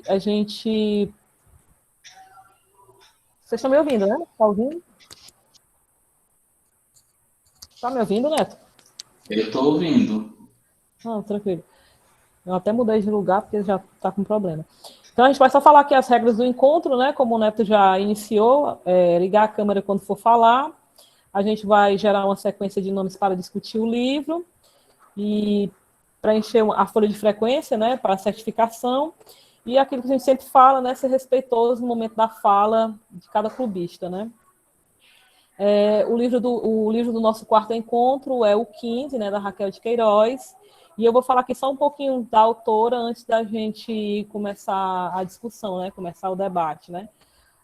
a gente... Vocês estão me ouvindo, né? Está ouvindo? Está me ouvindo, Neto? Eu estou ouvindo. Ah, tranquilo. Eu até mudei de lugar porque já está com problema. Então, a gente vai só falar aqui as regras do encontro, né? Como o Neto já iniciou, ligar a câmera quando for falar. A gente vai gerar uma sequência de nomes para discutir o livro e preencher a folha de frequência, né? Para a certificação. E aquilo que a gente sempre fala, né? Ser respeitoso no momento da fala de cada clubista, né? O livro do nosso quarto encontro é o 15, né? Da Raquel de Queiroz. E eu vou falar aqui só um pouquinho da autora antes da gente começar a discussão, né? Começar o debate, né?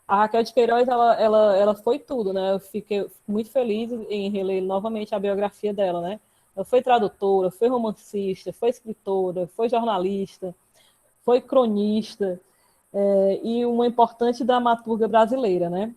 A Raquel de Queiroz, ela foi tudo, né? Eu fiquei muito feliz em reler novamente a biografia dela, né? Ela foi tradutora, foi romancista, foi escritora, foi jornalista, foi cronista, e uma importante dramaturga brasileira, né?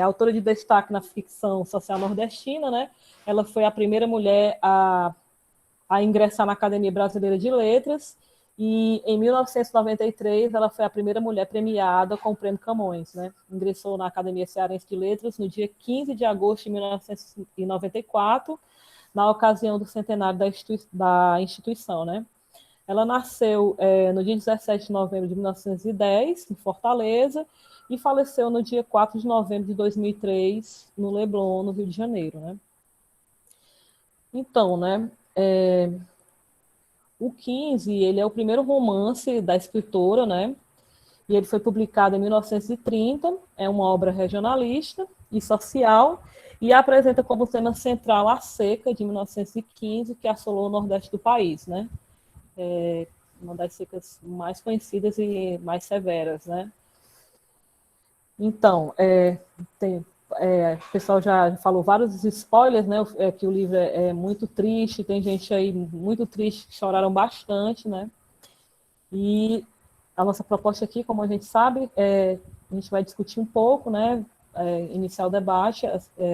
Autora de destaque na ficção social nordestina, né? Ela foi a primeira mulher a ingressar na Academia Brasileira de Letras, e em 1993 ela foi a primeira mulher premiada com o Prêmio Camões, né? Ingressou na Academia Cearense de Letras no dia 15 de agosto de 1994, na ocasião do centenário da instituição, né? Ela nasceu no dia 17 de novembro de 1910, em Fortaleza, e faleceu no dia 4 de novembro de 2003, no Leblon, no Rio de Janeiro, né? Então, né, o 15, ele é o primeiro romance da escritora, né? E ele foi publicado em 1930, é uma obra regionalista e social, e apresenta como tema central a seca de 1915, que assolou o nordeste do país, né? Uma das secas mais conhecidas e mais severas, né? Então, o pessoal já falou vários spoilers, né? Que o livro é muito triste, tem gente aí muito triste que choraram bastante, né? E a nossa proposta aqui, como a gente sabe, a gente vai discutir um pouco, né? Iniciar o debate,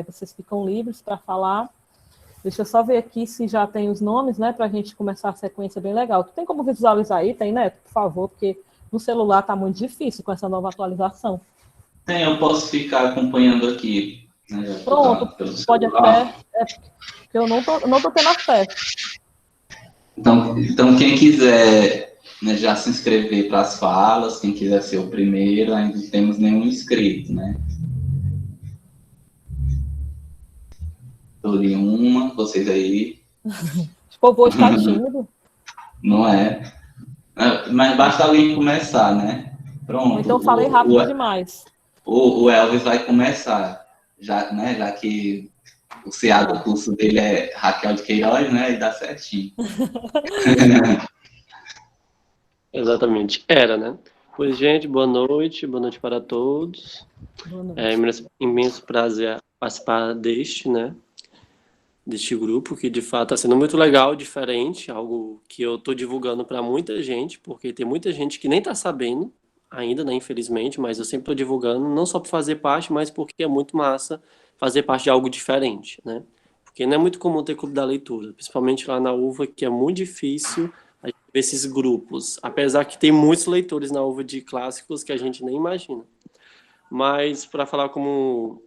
vocês ficam livres para falar. Deixa eu só ver aqui se já tem os nomes, né? Para a gente começar a sequência bem legal. Tu tem como visualizar aí? Tem, né? Por favor, porque no celular está muito difícil com essa nova atualização. Tem, eu posso ficar acompanhando aqui, né, já que eu Pronto, pelo pode celular. até. Porque eu não tô tendo acesso. Então quem quiser, né, já se inscrever para as falas, quem quiser ser o primeiro, ainda não temos nenhum inscrito, né? Tô em uma, vocês aí. O povo está tímido. Não é? Mas basta alguém começar, né? Ou Pronto, então falei rápido demais. o Elvis vai começar, já, né, já que o CA do curso dele é Raquel de Queiroz, né? E dá certinho. Exatamente, era, né? Pois, gente, boa noite para todos. Boa noite. É imenso prazer participar deste grupo, que de fato está sendo muito legal, diferente, algo que eu estou divulgando para muita gente, porque tem muita gente que nem está sabendo ainda, né, infelizmente, mas eu sempre estou divulgando, não só para fazer parte, mas porque é muito massa fazer parte de algo diferente, né? Porque não é muito comum ter clube da leitura, principalmente lá na UVA, que é muito difícil a gente ver esses grupos, apesar que tem muitos leitores na UVA de clássicos que a gente nem imagina. Mas, para falar como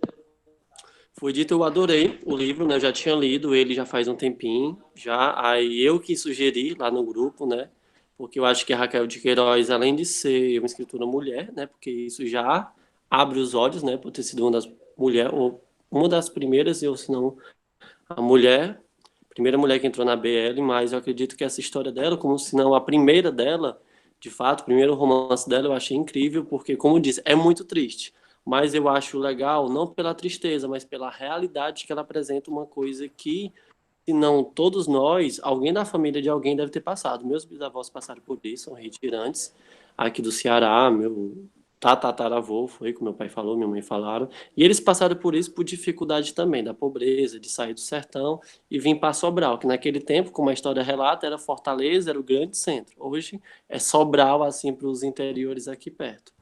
foi dito, eu adorei o livro, né? Eu já tinha lido ele já faz um tempinho, já. Aí eu que sugeri lá no grupo, né? Porque eu acho que a Raquel de Queiroz, além de ser uma escritora mulher, né? Porque isso já abre os olhos, né? Por ter sido ou uma das primeiras, ou se não, primeira mulher que entrou na BL, mas eu acredito que essa história dela, como se não a primeira dela, de fato, o primeiro romance dela eu achei incrível, porque, como disse, é muito triste. Mas eu acho legal, não pela tristeza, mas pela realidade que ela apresenta uma coisa que, se não todos nós, alguém da família de alguém deve ter passado. Meus bisavós passaram por isso, são retirantes aqui do Ceará, meu tataravô foi, como meu pai falou, minha mãe falaram, e eles passaram por isso por dificuldade também, da pobreza, de sair do sertão e vir para Sobral, que naquele tempo, como a história relata, era Fortaleza, era o grande centro. Hoje é Sobral, assim, para os interiores aqui perto.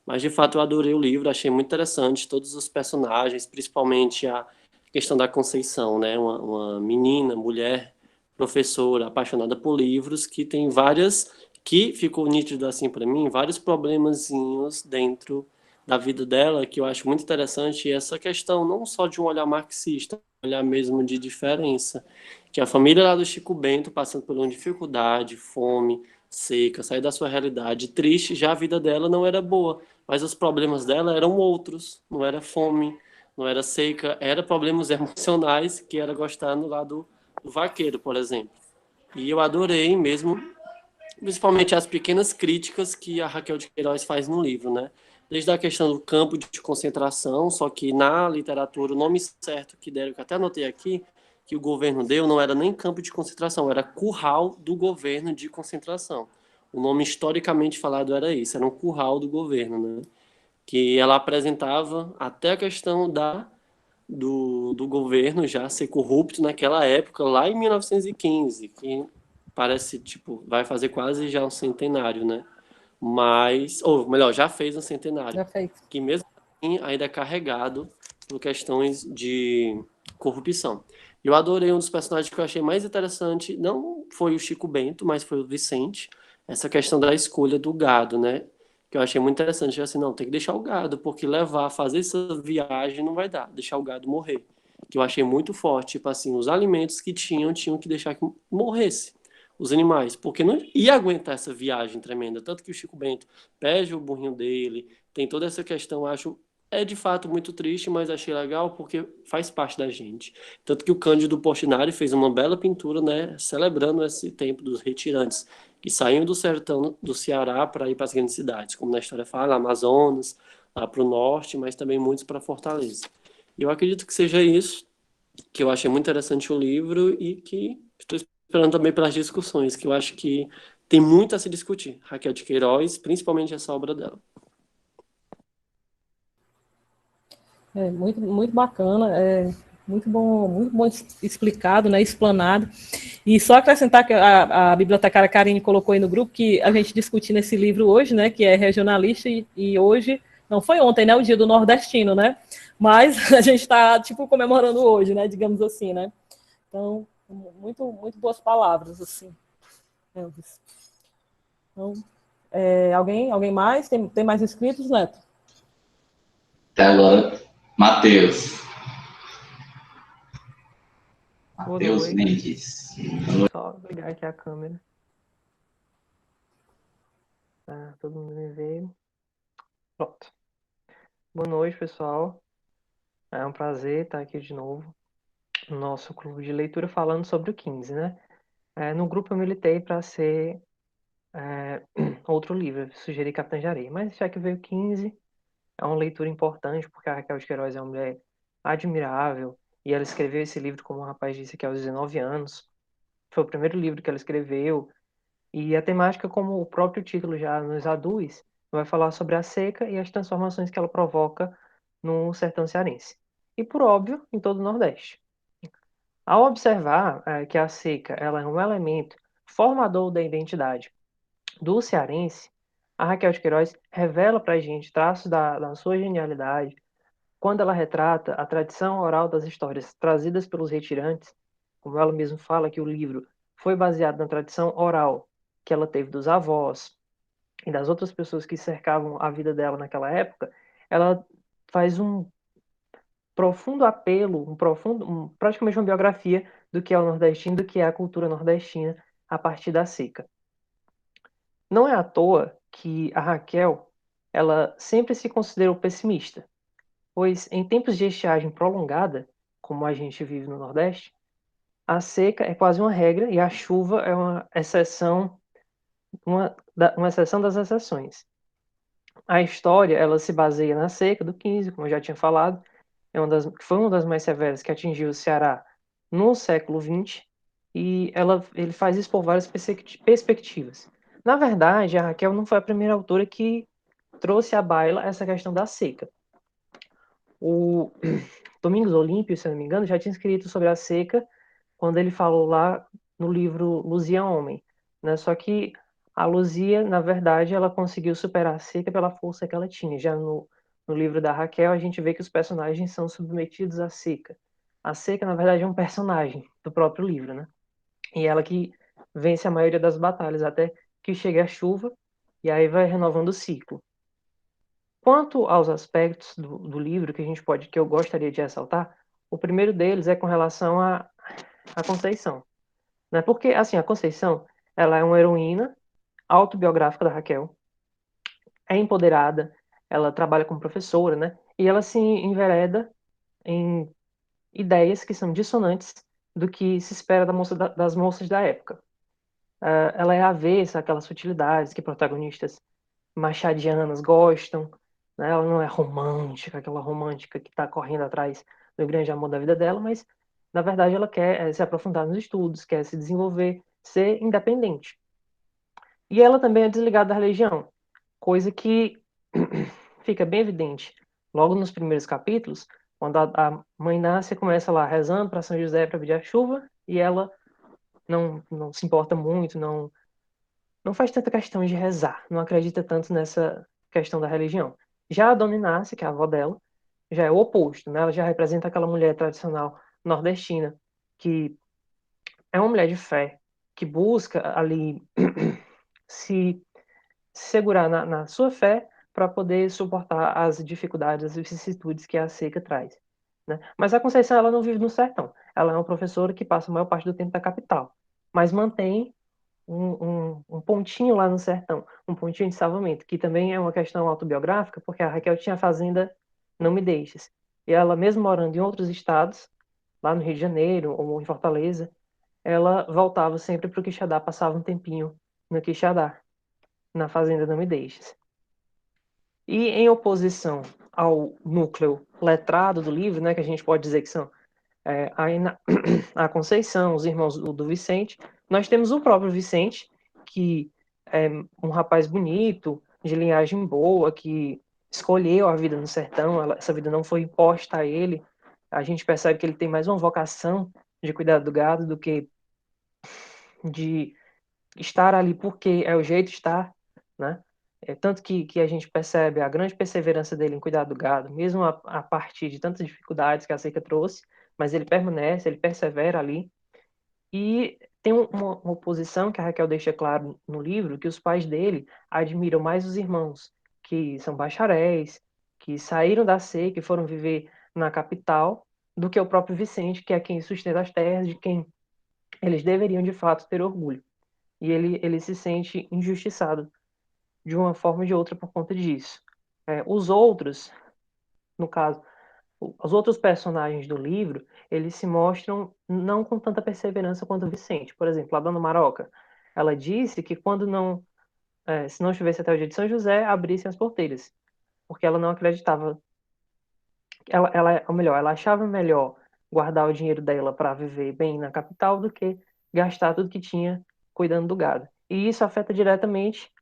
Mas, de fato, eu adorei o livro, achei muito interessante todos os personagens, principalmente a questão da Conceição, né? Uma menina, mulher, professora, apaixonada por livros, que tem várias que ficou nítido assim para mim, vários problemazinhos dentro da vida dela que eu acho muito interessante, e essa questão não só de um olhar marxista, um olhar mesmo de diferença, que a família lá do Chico Bento passando por uma dificuldade, fome, seca, sair da sua realidade triste, já a vida dela não era boa, mas os problemas dela eram outros, não era fome, não era seca, era problemas emocionais, que era gostar no lado do vaqueiro, por exemplo. E eu adorei mesmo, principalmente as pequenas críticas que a Raquel de Queiroz faz no livro, né? Desde a questão do campo de concentração, só que na literatura o nome certo que deram, que até anotei aqui, que o governo deu, não era nem campo de concentração, era curral do governo de concentração. O nome historicamente falado era isso, era um curral do governo, né? Que ela apresentava até a questão do governo já ser corrupto naquela época, lá em 1915, que parece, tipo, vai fazer quase já um centenário, né? Mas, ou melhor, já fez um centenário, Já fez. que mesmo assim ainda é carregado por questões de corrupção. Eu adorei um dos personagens que eu achei mais interessante, não foi o Chico Bento, mas foi o Vicente, essa questão da escolha do gado, né? Que eu achei muito interessante, assim, não, tem que deixar o gado, porque levar, fazer essa viagem não vai dar, deixar o gado morrer. Que eu achei muito forte, tipo assim, os alimentos que tinham que deixar que morresse os animais, porque não ia aguentar essa viagem tremenda. Tanto que o Chico Bento perde o burrinho dele, tem toda essa questão, acho, é de fato muito triste, mas achei legal porque faz parte da gente. Tanto que o Cândido Portinari fez uma bela pintura, né, celebrando esse tempo dos retirantes, que saíam do sertão do Ceará para ir para as grandes cidades, como na história fala, Amazonas, lá para o norte, mas também muitos para Fortaleza. E eu acredito que seja isso, que eu achei muito interessante o livro e que estou esperando também pelas discussões, que eu acho que tem muito a se discutir. Raquel de Queiroz, principalmente essa obra dela. É muito, muito bacana, muito bom explicado, né, explanado. E só acrescentar que a bibliotecária Karine colocou aí no grupo que a gente discutiu esse livro hoje, né, que é regionalista, e hoje, não foi ontem, né, o dia do nordestino, né, mas a gente está, tipo, comemorando hoje, né, digamos assim, né. Então, muito, muito boas palavras, assim, Elvis. Então, alguém mais? Tem mais inscritos, Neto? Até agora, Matheus. Boa Matheus noite. Mendes. Só ligar aqui a câmera. Tá, todo mundo me vê. Pronto. Boa noite, pessoal. É um prazer estar aqui de novo no nosso clube de leitura falando sobre o 15, né? No grupo eu militei para ser outro livro, eu sugeri Capitã de Areia, mas já que veio o 15, é uma leitura importante porque a Raquel de Queiroz é uma mulher admirável e ela escreveu esse livro, como o rapaz disse aqui, aos 19 anos. Foi o primeiro livro que ela escreveu. E a temática, como o próprio título já nos aduz, vai falar sobre a seca e as transformações que ela provoca no sertão cearense. E, por óbvio, em todo o Nordeste. Ao observar que a seca ela é um elemento formador da identidade do cearense, a Raquel de Queiroz revela para a gente traços da sua genialidade quando ela retrata a tradição oral das histórias trazidas pelos retirantes, como ela mesma fala que o livro foi baseado na tradição oral que ela teve dos avós e das outras pessoas que cercavam a vida dela naquela época, ela faz um profundo apelo, praticamente uma biografia do que é o nordestino, do que é a cultura nordestina a partir da seca. Não é à toa que a Raquel, ela sempre se considerou pessimista, pois em tempos de estiagem prolongada, como a gente vive no Nordeste, a seca é quase uma regra e a chuva é uma exceção, uma exceção das exceções. A história, ela se baseia na seca do 15, como eu já tinha falado, foi uma das mais severas que atingiu o Ceará no século XX, e ele faz isso por várias perspectivas. Na verdade, a Raquel não foi a primeira autora que trouxe à baila essa questão da seca. O Domingos Olímpio, se eu não me engano, já tinha escrito sobre a seca quando ele falou lá no livro Luzia Homem, né? Só que a Luzia, na verdade, ela conseguiu superar a seca pela força que ela tinha. Já no livro da Raquel, a gente vê que os personagens são submetidos à seca. A seca, na verdade, é um personagem do próprio livro, né? E ela que vence a maioria das batalhas, até que chegue a chuva, e aí vai renovando o ciclo. Quanto aos aspectos do livro que eu gostaria de ressaltar, o primeiro deles é com relação à Conceição, né? Porque, assim, a Conceição, ela é uma heroína autobiográfica da Raquel, é empoderada, ela trabalha como professora, né? E ela se envereda em ideias que são dissonantes do que se espera das moças da época. Ela é avessa àquelas sutilidades que protagonistas machadianas gostam, né? Ela não é romântica, aquela romântica que está correndo atrás do grande amor da vida dela, mas, na verdade, ela quer se aprofundar nos estudos, quer se desenvolver, ser independente. E ela também é desligada da religião, coisa que fica bem evidente logo nos primeiros capítulos, quando a mãe Nácia começa lá rezando para São José para pedir a chuva, e ela não se importa muito, não faz tanta questão de rezar, não acredita tanto nessa questão da religião. Já a Dona Inácia, que é a avó dela, já é o oposto, né? Ela já representa aquela mulher tradicional nordestina, que é uma mulher de fé, que busca ali se segurar na sua fé para poder suportar as dificuldades, as vicissitudes que a seca traz, né? Mas a Conceição, ela não vive no sertão. Ela é uma professora que passa a maior parte do tempo na capital, mas mantém um pontinho lá no sertão, um pontinho de salvamento, que também é uma questão autobiográfica, porque a Raquel tinha a fazenda Não Me Deixes. E ela, mesmo morando em outros estados, lá no Rio de Janeiro ou em Fortaleza, ela voltava sempre para o Quixadá, passava um tempinho no Quixadá, na fazenda Não Me Deixes. E em oposição ao núcleo letrado do livro, né, que a gente pode dizer que são a Conceição, os irmãos do Vicente, nós temos o próprio Vicente, que é um rapaz bonito, de linhagem boa, que escolheu a vida no sertão, essa vida não foi imposta a ele. A gente percebe que ele tem mais uma vocação de cuidar do gado do que de estar ali porque é o jeito de estar, né? Tanto que a gente percebe a grande perseverança dele em cuidar do gado, mesmo a partir de tantas dificuldades que a seca trouxe, mas ele permanece, ele persevera ali. E tem uma oposição que a Raquel deixa claro no livro, que os pais dele admiram mais os irmãos, que são bacharéis, que saíram da seca e foram viver na capital, do que o próprio Vicente, que é quem sustenta as terras, de quem eles deveriam de fato ter orgulho. E ele se sente injustiçado de uma forma ou de outra por conta disso. Os outros, no caso, os outros personagens do livro, eles se mostram não com tanta perseverança quanto o Vicente. Por exemplo, a Dona Maroca, ela disse que quando se não chovesse até o dia de São José, abrissem as porteiras, porque ela não acreditava, ou melhor, ela achava melhor guardar o dinheiro dela para viver bem na capital do que gastar tudo que tinha cuidando do gado. E isso afeta diretamente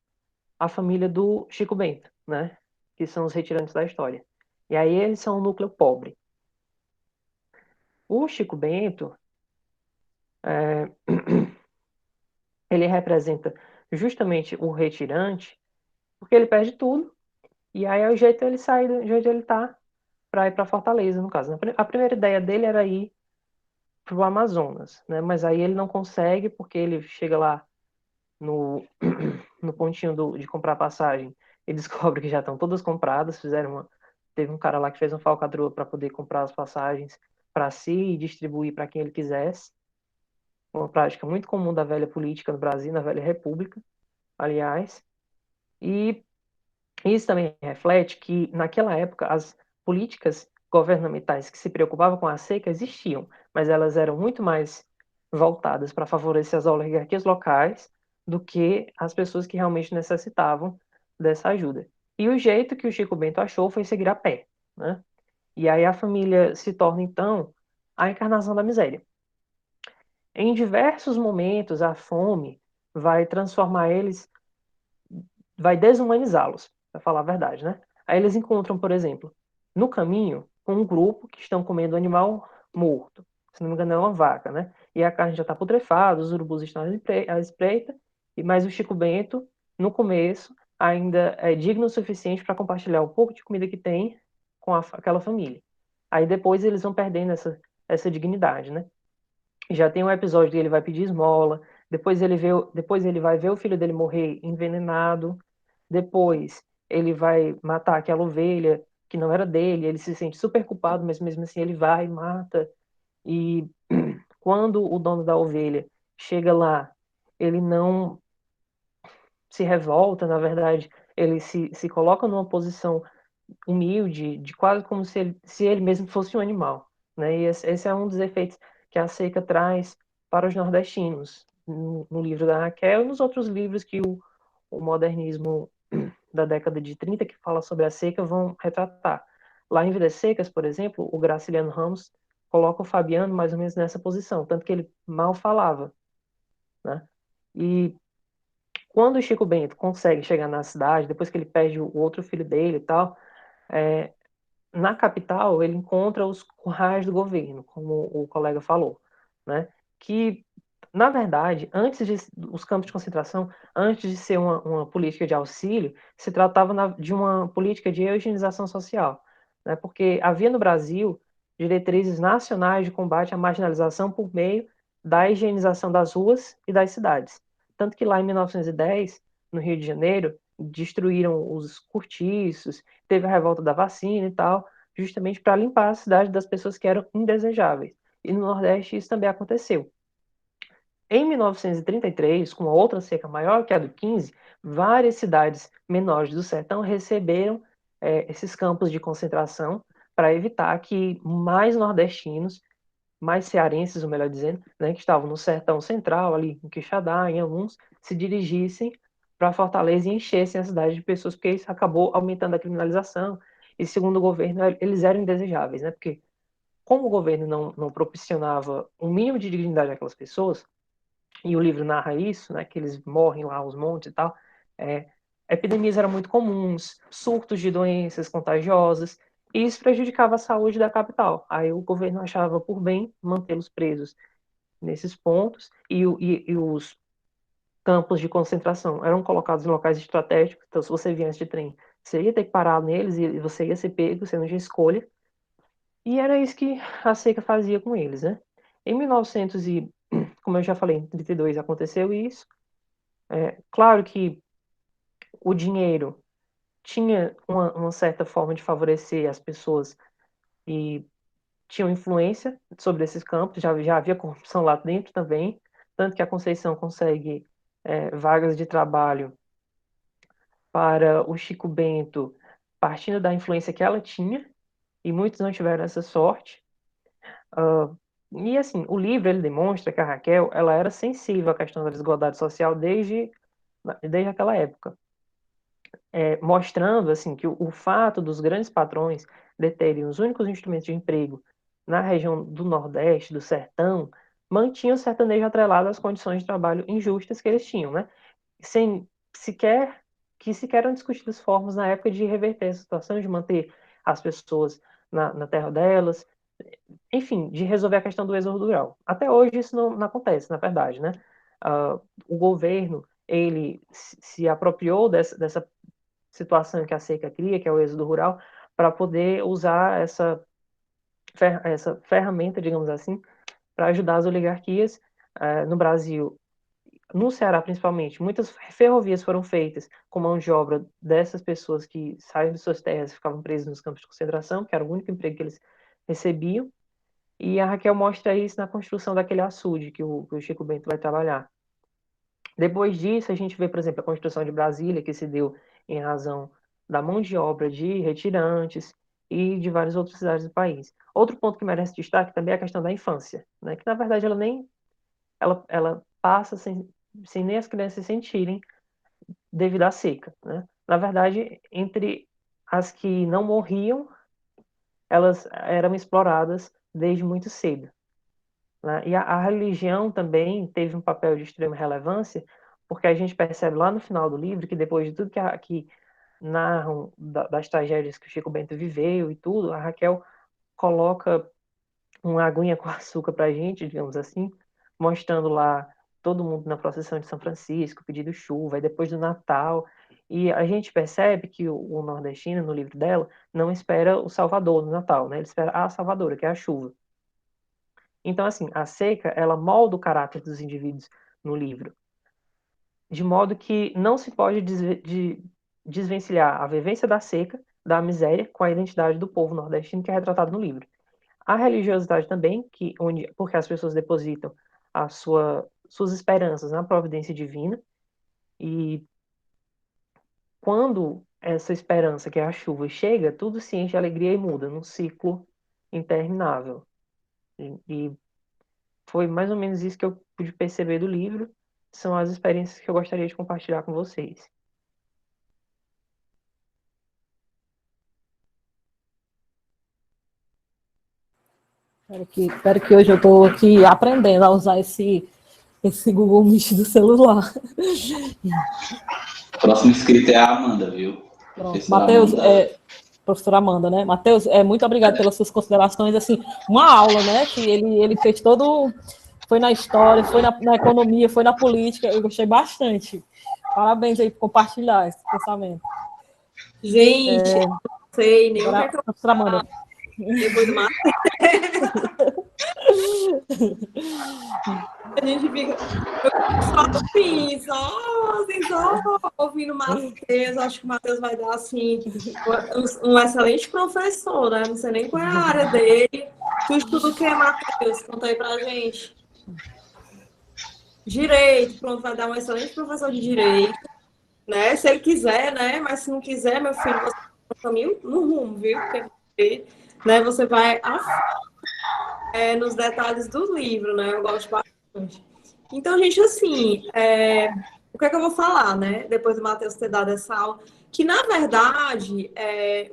a família do Chico Bento, né? Que são os retirantes da história. E aí eles são um núcleo pobre. O Chico Bento, ele representa justamente o retirante, porque ele perde tudo, e aí é o jeito ele sai de onde ele tá para ir para Fortaleza, no caso. A primeira ideia dele era ir para o Amazonas, né? Mas aí ele não consegue, porque ele chega lá no, no pontinho de comprar passagem e descobre que já estão todas compradas, teve um cara lá que fez uma falcatrua para poder comprar as passagens para si e distribuir para quem ele quisesse. Uma prática muito comum da velha política no Brasil, na velha república, aliás. E isso também reflete que, naquela época, as políticas governamentais que se preocupavam com a seca existiam, mas elas eram muito mais voltadas para favorecer as oligarquias locais do que as pessoas que realmente necessitavam dessa ajuda. E o jeito que o Chico Bento achou foi seguir a pé, né? E aí a família se torna, então, a encarnação da miséria. Em diversos momentos, a fome vai transformar eles, vai desumanizá-los, para falar a verdade, né? Aí eles encontram, por exemplo, no caminho, um grupo que estão comendo animal morto. Se não me engano, é uma vaca, né? E a carne já está putrefada, os urubus estão à espreita, mas o Chico Bento, no começo, ainda é digno o suficiente para compartilhar o pouco de comida que tem com aquela família. Aí depois eles vão perdendo essa dignidade, né? Já tem um episódio que ele vai pedir esmola, Depois ele vai ver o filho dele morrer envenenado. Depois ele vai matar aquela ovelha que não era dele. Ele se sente super culpado, mas mesmo assim ele vai e mata. E quando o dono da ovelha chega lá, ele não se revolta, na verdade, ele se coloca numa posição humilde, de quase como se ele mesmo fosse um animal, né? E esse é um dos efeitos que a seca traz para os nordestinos, no livro da Raquel e nos outros livros que o modernismo da década de 30, que fala sobre a seca, vão retratar. Lá em Vidas Secas, por exemplo, o Graciliano Ramos coloca o Fabiano mais ou menos nessa posição, tanto que ele mal falava, né? E quando o Chico Bento consegue chegar na cidade, depois que ele perde o outro filho dele e tal, é, na capital ele encontra os currais do governo, como o colega falou, né? Que, na verdade, os campos de concentração, antes de ser uma política de auxílio, se tratava de uma política de eugenização social, né? Porque havia no Brasil diretrizes nacionais de combate à marginalização por meio da higienização das ruas e das cidades. Tanto que lá em 1910, no Rio de Janeiro, destruíram os cortiços, teve a revolta da vacina e tal, justamente para limpar a cidade das pessoas que eram indesejáveis. E no Nordeste isso também aconteceu. Em 1933, com uma outra seca maior, que é a do 15, várias cidades menores do sertão receberam esses campos de concentração para evitar que mais nordestinos, mais cearenses, ou melhor dizendo, né, que estavam no sertão central, ali em Quixadá, em alguns, se dirigissem para Fortaleza e enchessem a cidade de pessoas, porque isso acabou aumentando a criminalização. E, segundo o governo, eles eram indesejáveis, né? Porque, como o governo não proporcionava um mínimo de dignidade àquelas pessoas, e o livro narra isso, né, que eles morrem lá aos montes e tal, é, epidemias eram muito comuns, surtos de doenças contagiosas, e isso prejudicava a saúde da capital. Aí o governo achava por bem mantê-los presos nesses pontos, e os campos de concentração eram colocados em locais estratégicos, então se você viesse de trem, você ia ter que parar neles, e você ia ser pego, você não tinha escolha, e era isso que a seca fazia com eles, né? Em 1900 como eu já falei, em 32 aconteceu isso. Claro que o dinheiro tinha uma certa forma de favorecer as pessoas e tinham influência sobre esses campos, já havia corrupção lá dentro também, tanto que a Conceição consegue vagas de trabalho para o Chico Bento partindo da influência que ela tinha, e muitos não tiveram essa sorte. E assim, o livro ele demonstra que a Raquel ela era sensível à questão da desigualdade social desde aquela época, mostrando assim que o fato dos grandes patrões deterem os únicos instrumentos de emprego na região do Nordeste, do Sertão, mantinha o sertanejo atrelado às condições de trabalho injustas que eles tinham, né? Sem sequer eram discutidas formas na época de reverter essa situação, de manter as pessoas na terra delas, enfim, de resolver a questão do êxodo rural. Até hoje isso não acontece, na verdade, né? O governo, ele se apropriou dessa situação que a seca cria, que é o êxodo rural, para poder usar essa ferramenta, digamos assim, para ajudar as oligarquias. No Brasil, no Ceará principalmente, muitas ferrovias foram feitas com mão de obra dessas pessoas que saíam de suas terras e ficavam presas nos campos de concentração, que era o único emprego que eles recebiam. E a Raquel mostra isso na construção daquele açude que o Chico Bento vai trabalhar. Depois disso, a gente vê, por exemplo, a construção de Brasília, que se deu em razão da mão de obra de retirantes e de várias outras cidades do país. Outro ponto que merece destaque também é a questão da infância, né? Que na verdade ela passa sem nem as crianças sentirem devido à seca, né? Na verdade, entre as que não morriam, elas eram exploradas desde muito cedo, né? E a religião também teve um papel de extrema relevância, porque a gente percebe lá no final do livro que depois de tudo que narram das tragédias que o Chico Bento viveu e tudo, a Raquel coloca uma aguinha com açúcar para a gente, digamos assim, mostrando lá todo mundo na procissão de São Francisco, pedindo chuva, e depois do Natal. E a gente percebe que o nordestino, no livro dela, não espera o Salvador no Natal, né? Ele espera a Salvadora, que é a chuva. Então, assim, a seca, ela molda o caráter dos indivíduos no livro. De modo que não se pode desvencilhar a vivência da seca, da miséria, com a identidade do povo nordestino que é retratado no livro. A religiosidade também, porque as pessoas depositam suas esperanças na providência divina, e quando essa esperança, que é a chuva, chega, tudo se enche de alegria e muda, num ciclo interminável. E foi mais ou menos isso que eu pude perceber do livro, são as experiências que eu gostaria de compartilhar com vocês. Espero que hoje eu estou aqui aprendendo a usar esse Google Meet do celular. A próxima inscrita é a Amanda, viu? Matheus, professora Amanda, né? Matheus, muito obrigado pelas suas considerações. Assim, uma aula, né? Que ele fez todo. Foi na história, foi na economia, foi na política. Eu gostei bastante. Parabéns aí por compartilhar esse pensamento. Gente, não sei nem o que é que eu vou falar depois do Matheus. A gente fica só ouvindo o Matheus. Acho que o Matheus vai dar assim, um excelente professor, né? Não sei nem qual é a área dele. Tu estuda o que, Matheus? Conta aí pra gente. Direito, pronto, vai dar um excelente professor de direito, né? Se ele quiser, né? Mas se não quiser, meu filho, você vai no caminho, no rumo, viu? Porque, né, você vai nos detalhes do livro, né? Eu gosto bastante. Então, gente, assim, o que é que eu vou falar, né? Depois do Matheus ter dado essa aula, que, na verdade,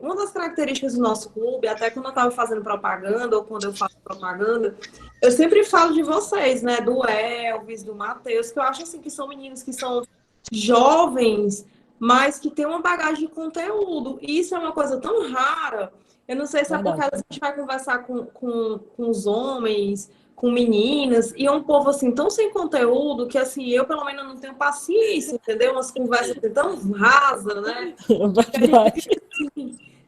uma das características do nosso clube, até quando eu estava fazendo propaganda, ou quando eu faço propaganda, eu sempre falo de vocês, né? Do Elvis, do Matheus, que eu acho, assim, que são meninos que são jovens, mas que têm uma bagagem de conteúdo. E isso é uma coisa tão rara. Eu não sei se é porque a gente vai conversar com os homens, com meninas, e é um povo, assim, tão sem conteúdo, que, assim, eu, pelo menos, não tenho paciência, entendeu? Umas conversas assim, tão rasas, né?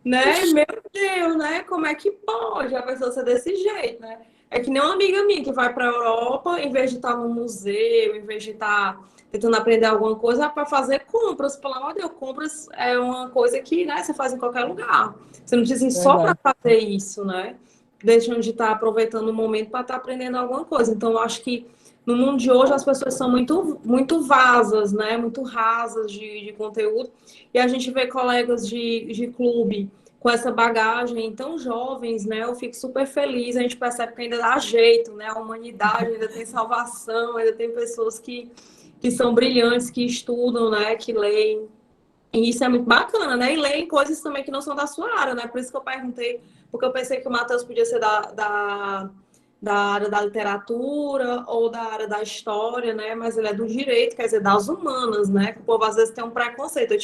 Né? Meu Deus, né? Como é que pode a pessoa ser desse jeito, né? É que nem uma amiga minha que vai para a Europa, em vez de estar no museu, em vez de estar tentando aprender alguma coisa, para fazer compras. Pelo amor de Deus, compras é uma coisa que, né, você faz em qualquer lugar. Você não precisa ir só para fazer isso, né? Deixando de estar aproveitando o momento para estar aprendendo alguma coisa. Então, eu acho que no mundo de hoje as pessoas são muito, muito vasas, né? Muito rasas de conteúdo. E a gente vê colegas de clube com essa bagagem tão jovens, né? Eu fico super feliz. A gente percebe que ainda dá jeito, né? A humanidade ainda tem salvação, ainda tem pessoas que são brilhantes, que estudam, né? Que leem. E isso é muito bacana, né? E leem coisas também que não são da sua área, né? Por isso que eu perguntei, porque eu pensei que o Matheus podia ser da área da literatura ou da área da história, né? Mas ele é do direito, quer dizer, das humanas, né? Que o povo às vezes tem um preconceito.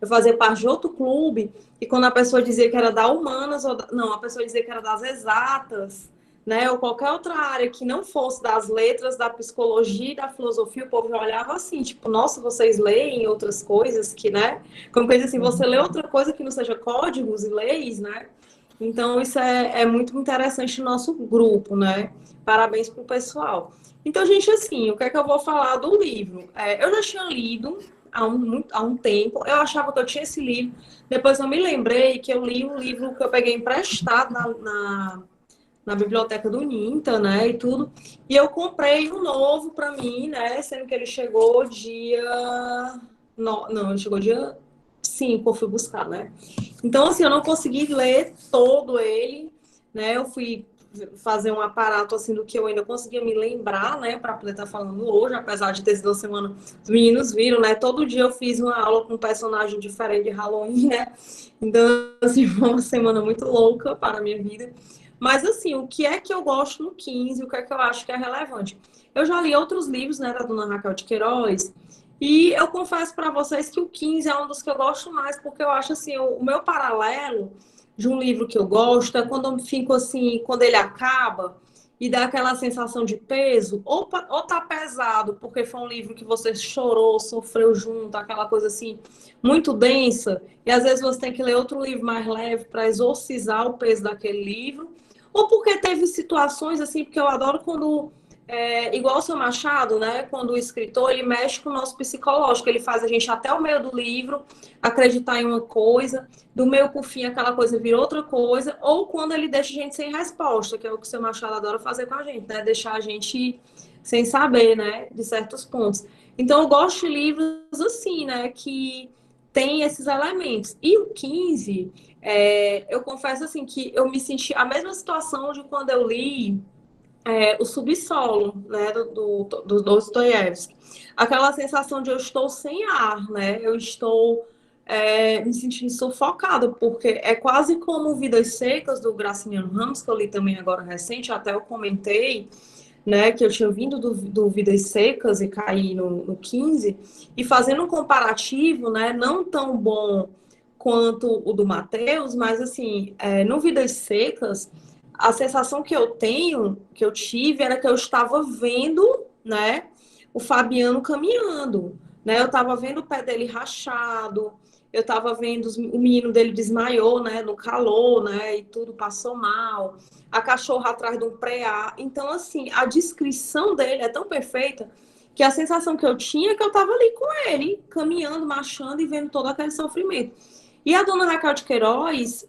Eu fazia parte de outro clube, e quando a pessoa dizia que era da humanas, não, a pessoa dizia que era das exatas, né? Ou qualquer outra área que não fosse das letras, da psicologia e da filosofia, o povo já olhava assim, tipo, nossa, vocês leem outras coisas que, né? Como coisa assim, você lê outra coisa que não seja códigos e leis, né? Então, isso é muito interessante no nosso grupo, né? Parabéns pro pessoal. Então, gente, assim, o que é que eu vou falar do livro? Eu já tinha lido há um tempo, eu achava que eu tinha esse livro, depois eu me lembrei que eu li um livro que eu peguei emprestado na biblioteca do Ninta, né, e tudo, e eu comprei um novo para mim, né, sendo que ele chegou dia... Não, ele chegou dia 5, eu fui buscar, né. Então, assim, eu não consegui ler todo ele, né, eu fui fazer um aparato, assim, do que eu ainda conseguia me lembrar, né, para poder estar falando hoje, apesar de ter sido uma semana, os meninos viram, né, todo dia eu fiz uma aula com um personagem diferente de Halloween, né, então, assim, foi uma semana muito louca para a minha vida. Mas, assim, o que é que eu gosto no 15, o que é que eu acho que é relevante? Eu já li outros livros, né, da dona Raquel de Queiroz, e eu confesso para vocês que o 15 é um dos que eu gosto mais, porque eu acho, assim, o meu paralelo de um livro que eu gosto é quando eu fico, assim, quando ele acaba e dá aquela sensação de peso, ou tá pesado, porque foi um livro que você chorou, sofreu junto, aquela coisa, assim, muito densa, e às vezes você tem que ler outro livro mais leve para exorcizar o peso daquele livro, ou porque teve situações, assim, porque eu adoro quando igual o seu Machado, né? Quando o escritor, ele mexe com o nosso psicológico, ele faz a gente até o meio do livro acreditar em uma coisa, do meio por fim aquela coisa vira outra coisa, ou quando ele deixa a gente sem resposta, que é o que o seu Machado adora fazer com a gente, né? Deixar a gente sem saber, né? De certos pontos. Então, eu gosto de livros assim, né? Que tem esses elementos. E o 15, eu confesso assim que eu me senti a mesma situação de quando eu li o Subsolo, né, do Dostoiévski. Aquela sensação de eu estou sem ar, né? Eu estou me sentindo sufocada, porque é quase como Vidas Secas, do Graciliano Ramos, que eu li também agora recente, até eu comentei, né, que eu tinha vindo do Vidas Secas e caí no 15, e fazendo um comparativo, né, não tão bom quanto o do Mateus, mas assim, no Vidas Secas, a sensação que eu tive, era que eu estava vendo, né, o Fabiano caminhando, né, eu estava vendo o pé dele rachado, eu estava vendo o menino dele desmaiou, né, no calor, né, e tudo passou mal, a cachorra atrás de um preá. Então, assim, a descrição dele é tão perfeita que a sensação que eu tinha é que eu estava ali com ele, caminhando, marchando e vendo todo aquele sofrimento. E a dona Raquel de Queiroz,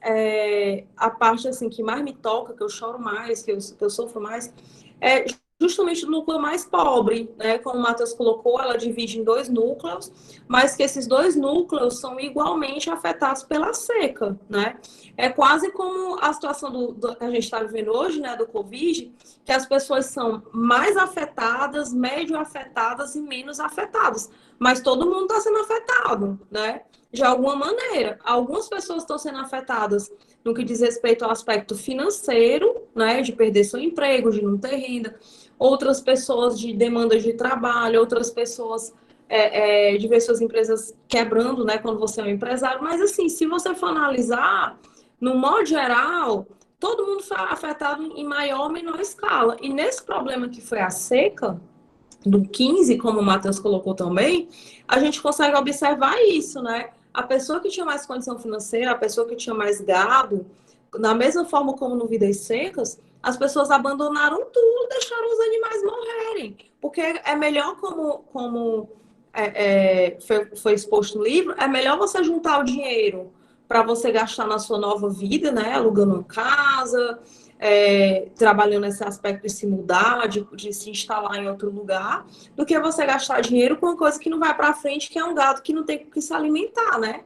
a parte assim que mais me toca, que eu choro mais, que eu sofro mais, é justamente o núcleo mais pobre, né? Como o Matheus colocou, ela divide em 2 núcleos, mas que esses 2 núcleos são igualmente afetados pela seca, né? É quase como a situação que a gente está vivendo hoje, né, do Covid, que as pessoas são mais afetadas, médio afetadas e menos afetadas, mas todo mundo está sendo afetado, né? De alguma maneira. Algumas pessoas estão sendo afetadas no que diz respeito ao aspecto financeiro, né, de perder seu emprego, de não ter renda. Outras pessoas de demandas de trabalho, outras pessoas de ver suas empresas quebrando, né, quando você é um empresário. Mas, assim, se você for analisar, no modo geral, todo mundo foi afetado em maior ou menor escala. E nesse problema que foi a seca, do 15, como o Matheus colocou também, a gente consegue observar isso, né? A pessoa que tinha mais condição financeira, a pessoa que tinha mais gado, da mesma forma como no Vidas Secas, as pessoas abandonaram tudo, deixaram os animais morrerem. Porque é melhor, como foi exposto no livro, é melhor você juntar o dinheiro para você gastar na sua nova vida, né? Alugando uma casa, trabalhando nesse aspecto de se mudar, de se instalar em outro lugar, do que você gastar dinheiro com uma coisa que não vai para frente, que é um gado que não tem o que se alimentar, né?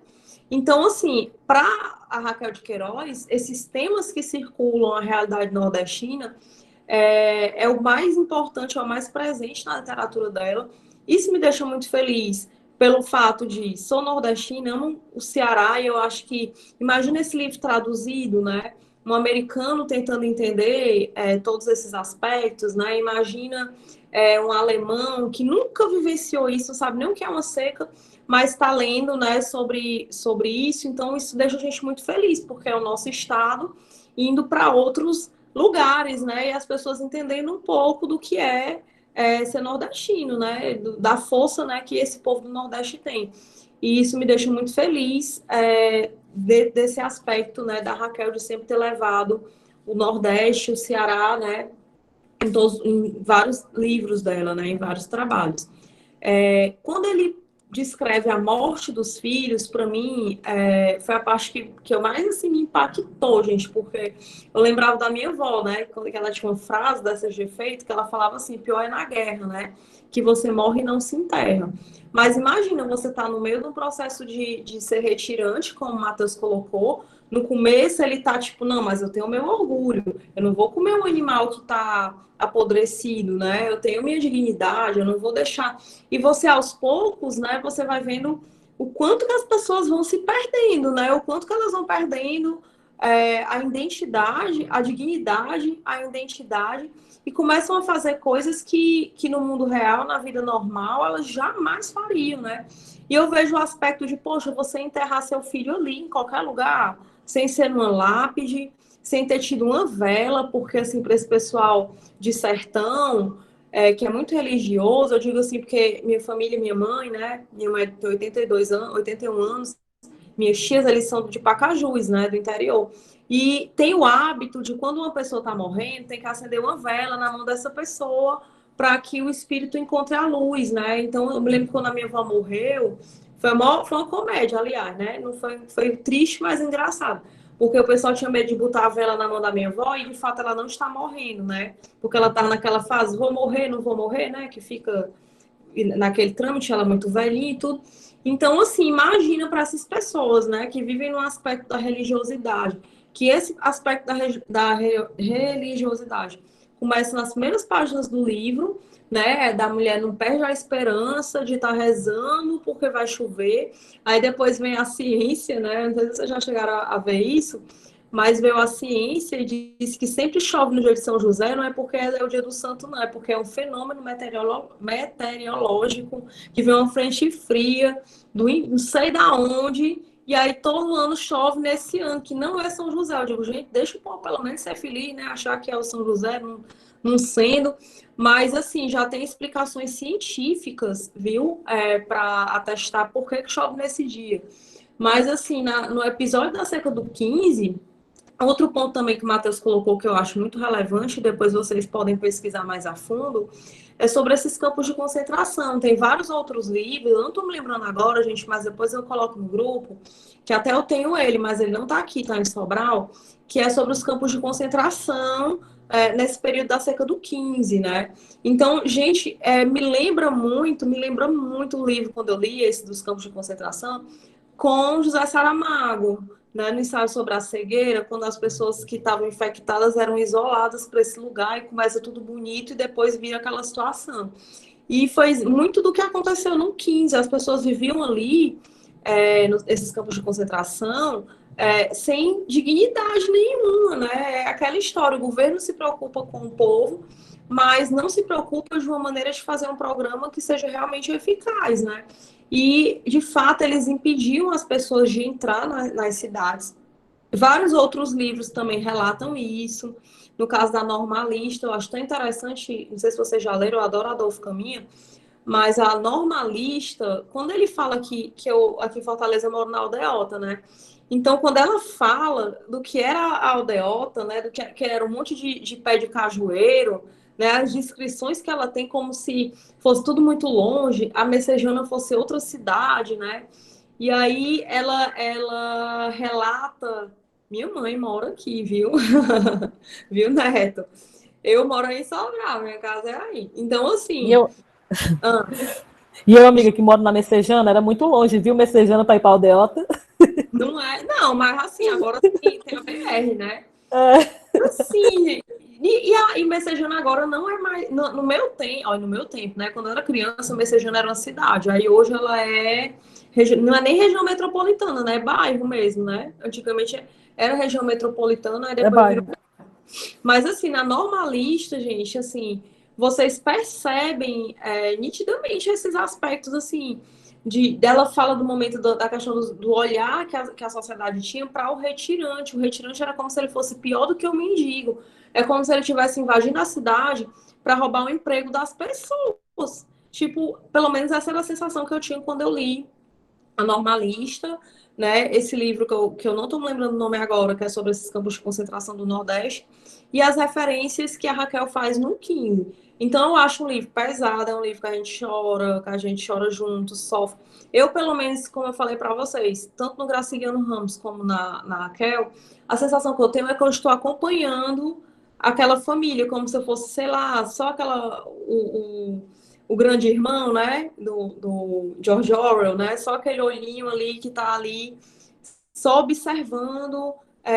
Então, assim, para a Raquel de Queiroz, esses temas que circulam a realidade nordestina é o mais importante, é o mais presente na literatura dela. Isso me deixa muito feliz pelo fato de sou nordestina, amo o Ceará, e eu acho que, imagina esse livro traduzido, né? Um americano tentando entender todos esses aspectos, né? Imagina um alemão que nunca vivenciou isso, não sabe nem o que é uma seca, mas está lendo, né, sobre isso. Então, isso deixa a gente muito feliz, porque é o nosso estado indo para outros lugares, né? E as pessoas entendendo um pouco do que ser nordestino, né? Da força, né, que esse povo do Nordeste tem. E isso me deixa muito feliz desse aspecto, né, da Raquel de sempre ter levado o Nordeste, o Ceará, né, em vários livros dela, né, em vários trabalhos. Quando ele descreve a morte dos filhos, para mim, foi a parte que eu mais assim, me impactou, gente, porque eu lembrava da minha avó, né, quando ela tinha uma frase dessas de efeito, que ela falava assim, pior é na guerra, né, que você morre e não se enterra. Mas imagina, você tá no meio de um processo de ser retirante, como o Matheus colocou, no começo ele tá tipo, não, mas eu tenho meu orgulho, eu não vou comer um animal que tá apodrecido, né, eu tenho minha dignidade, eu não vou deixar. E você, aos poucos, né, você vai vendo o quanto que as pessoas vão se perdendo, né, o quanto que elas vão perdendo a identidade, a dignidade, a identidade, e começam a fazer coisas que no mundo real, na vida normal, elas jamais fariam, né? E eu vejo o aspecto de, poxa, você enterrar seu filho ali, em qualquer lugar, sem ser numa lápide, sem ter tido uma vela, porque, assim, para esse pessoal de sertão, que é muito religioso, eu digo assim, porque minha família, minha mãe, né? Minha mãe tem 82 anos, 81 anos, minhas tias, eles são de Pacajus, né? Do interior. E tem o hábito de, quando uma pessoa está morrendo, tem que acender uma vela na mão dessa pessoa para que o espírito encontre a luz, né? Então, eu me lembro que quando a minha avó morreu, foi uma comédia, aliás, né? Não foi triste, mas engraçado. Porque o pessoal tinha medo de botar a vela na mão da minha avó e, de fato, ela não está morrendo, né? Porque ela tá naquela fase, vou morrer, não vou morrer, né? Que fica naquele trâmite, ela é muito velhinha e tudo. Então, assim, imagina para essas pessoas, né, que vivem no aspecto da religiosidade, que esse aspecto da religiosidade começa nas primeiras páginas do livro, né, da mulher não perde a esperança de estar rezando porque vai chover, aí depois vem a ciência, né, não sei se vocês já chegaram a ver isso, mas veio a ciência e disse que sempre chove no dia de São José, não é porque é o dia do santo, não, é porque é um fenômeno meteorológico, que vem uma frente fria, não sei da onde, e aí todo ano chove nesse ano, que não é São José. Eu digo, gente, deixa o povo pelo menos ser feliz, né? Achar que é o São José, não sendo. Mas, assim, já tem explicações científicas, viu? Para atestar por que chove nesse dia. Mas, assim, no episódio da seca do 15, outro ponto também que o Matheus colocou que eu acho muito relevante, depois vocês podem pesquisar mais a fundo, é sobre esses campos de concentração. Tem vários outros livros, eu não estou me lembrando agora, gente, mas depois eu coloco no grupo, que até eu tenho ele, mas ele não está aqui, está em Sobral, que é sobre os campos de concentração nesse período da seca do 15, né? Então, gente, me lembra muito o livro, quando eu li esse dos campos de concentração, com José Saramago, né, no ensaio sobre a cegueira, quando as pessoas que estavam infectadas eram isoladas para esse lugar e começa tudo bonito e depois vira aquela situação. E foi muito do que aconteceu no 15. As pessoas viviam ali, nesses campos de concentração, sem dignidade nenhuma, né? É aquela história, o governo se preocupa com o povo, mas não se preocupa de uma maneira de fazer um programa que seja realmente eficaz, né? E, de fato, eles impediam as pessoas de entrar nas cidades. Vários outros livros também relatam isso. No caso da Normalista, eu acho tão interessante, não sei se vocês já leram, eu adoro Adolfo Caminha, mas a Normalista, quando ele fala que eu aqui em Fortaleza moro na aldeota, né? Então, quando ela fala do que era a aldeota, né, do que era um monte de pé de cajueiro, né, as descrições que ela tem como se fosse tudo muito longe, a Messejana fosse outra cidade, né? E aí ela relata, minha mãe mora aqui, viu? Viu, Neto? Eu moro em Sobral, minha casa é aí. Então, E assim, eu, ah, e eu, amiga, que moro na Messejana, era muito longe, viu? Messejana para ir para Aldeota. não é, não, mas assim, agora tem a BR, né? É, Assim, e Messejana agora não é mais. No meu tempo, olha, no meu tempo, né? Quando eu era criança, Messejana era uma cidade. Aí hoje ela não é nem região metropolitana, né? É bairro mesmo, né? Antigamente era região metropolitana, aí depois virou. bairro. Mas assim, na Normalista, gente, assim, vocês percebem nitidamente esses aspectos, assim, dela fala do momento da questão do olhar que a sociedade tinha para o retirante. O retirante era como se ele fosse pior do que o mendigo. É como se ele estivesse invadindo a cidade para roubar o emprego das pessoas. Tipo, pelo menos essa era a sensação que eu tinha quando eu li A Normalista, né? Esse livro que eu não estou me lembrando o nome agora, que é sobre esses campos de concentração do Nordeste, e as referências que a Raquel faz no 15. Então, eu acho um livro pesado, é um livro que a gente chora junto, sofre. Eu, pelo menos, como eu falei para vocês, tanto no Graciliano Ramos como na Raquel, a sensação que eu tenho é que eu estou acompanhando aquela família, como se eu fosse, sei lá, só aquela. O grande irmão, né, do George Orwell, né, só aquele olhinho ali que está ali, só observando,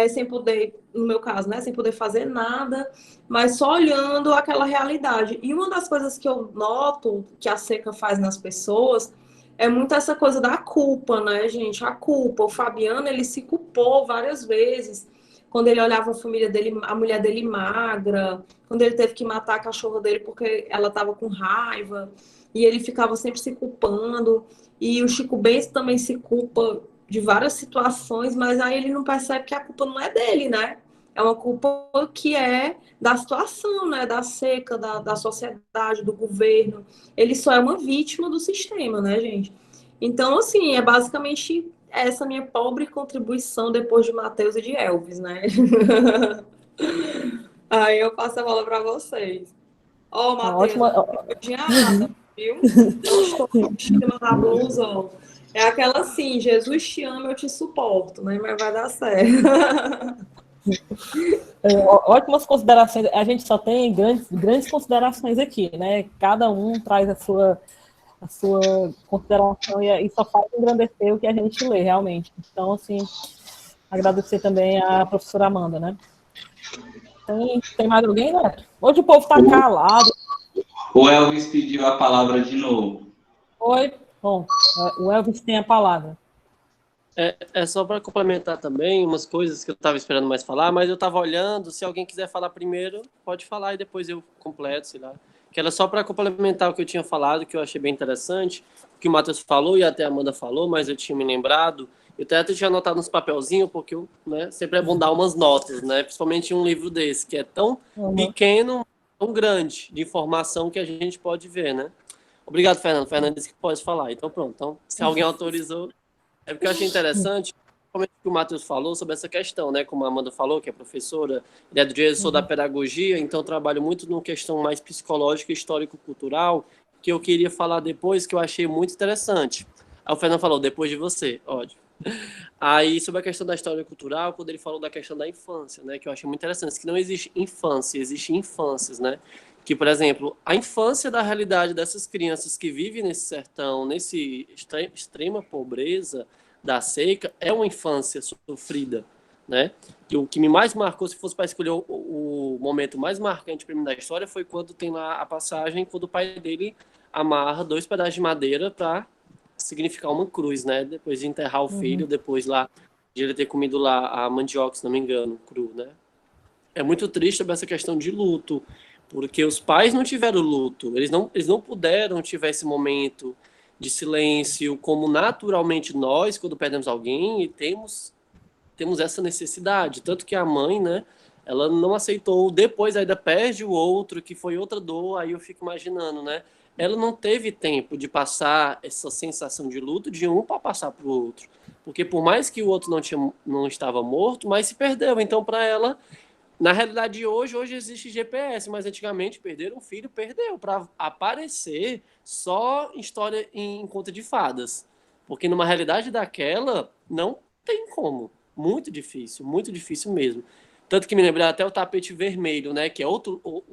sem poder, no meu caso, né, sem poder fazer nada, mas só olhando aquela realidade. E uma das coisas que eu noto que a seca faz nas pessoas é muito essa coisa da culpa, né, gente? A culpa. O Fabiano, ele se culpou várias vezes quando ele olhava a família dele, a mulher dele magra, quando ele teve que matar a cachorra dele porque ela estava com raiva, e ele ficava sempre se culpando. E o Chico Bento também se culpa de várias situações, mas aí ele não percebe que a culpa não é dele, né? É uma culpa que é da situação, né? Da seca, da sociedade, do governo. Ele só é uma vítima do sistema, né, gente? Então, assim, é basicamente essa minha pobre contribuição depois de Matheus e de Elvis, né? Aí eu passo a bola para vocês. Ó, Uma Matheus, ótima. não tinha nada, viu? Não estou vestida na blusa, ó. É aquela assim, Jesus te ama, eu te suporto, né? Mas vai dar certo. Ótimas considerações. A gente só tem grandes considerações aqui, né? Cada um traz a sua consideração e só faz engrandecer o que a gente lê, realmente. Então, assim, agradecer também à professora Amanda, né? Tem mais alguém, né? Hoje o povo está calado. O Elvis pediu a palavra de novo. Oi? Bom, o Elvis tem a palavra. É só para complementar também umas coisas que eu estava esperando mais falar, mas eu estava olhando, se alguém quiser falar primeiro, pode falar e depois eu completo, sei lá. Que era só para complementar o que eu tinha falado, que eu achei bem interessante, o que o Matheus falou e até a Amanda falou, mas eu tinha me lembrado. Eu até tinha anotado nos papelzinhos, porque né, sempre é bom dar umas notas, né? Principalmente em um livro desse, que é tão pequeno, tão grande de informação que a gente pode ver, né? Obrigado, Fernando. Fernando disse que pode falar. Então, pronto. Então, se alguém autorizou... É porque eu achei interessante, como o Matheus falou sobre essa questão, né? Como a Amanda falou, que é professora, né, eu sou da pedagogia, então eu trabalho muito numa questão mais psicológica e histórico-cultural, que eu queria falar depois, que eu achei muito interessante. Aí o Fernando falou, depois de você, ótimo. Aí, sobre a questão da história cultural, quando ele falou da questão da infância, né? Que eu achei muito interessante, que não existe infância, existe infâncias, né? Que, por exemplo, a infância da realidade dessas crianças que vivem nesse sertão, nesse extrema pobreza da seca, é uma infância sofrida, né? E o que me mais marcou, se fosse para escolher o momento mais marcante para mim da história, foi quando tem lá a passagem, quando o pai dele amarra 2 pedaços de madeira para significar uma cruz, né? Depois de enterrar o filho, depois lá de ele ter comido lá a mandioca, se não me engano, cru, né? É muito triste sobre essa questão de luto, porque os pais não tiveram luto, eles não puderam tiver esse momento de silêncio, como naturalmente nós, quando perdemos alguém, e temos essa necessidade. Tanto que a mãe, né, ela não aceitou, depois ainda perde o outro, que foi outra dor, aí eu fico imaginando, né? Ela não teve tempo de passar essa sensação de luto de um para passar para o outro. Porque por mais que o outro não estava morto, mas se perdeu. Então, para ela, na realidade de hoje existe GPS, mas antigamente perder um filho, perdeu. Para aparecer só história em conta de fadas. Porque numa realidade daquela, não tem como. Muito difícil mesmo. Tanto que me lembrei até o Tapete Vermelho, né? Que é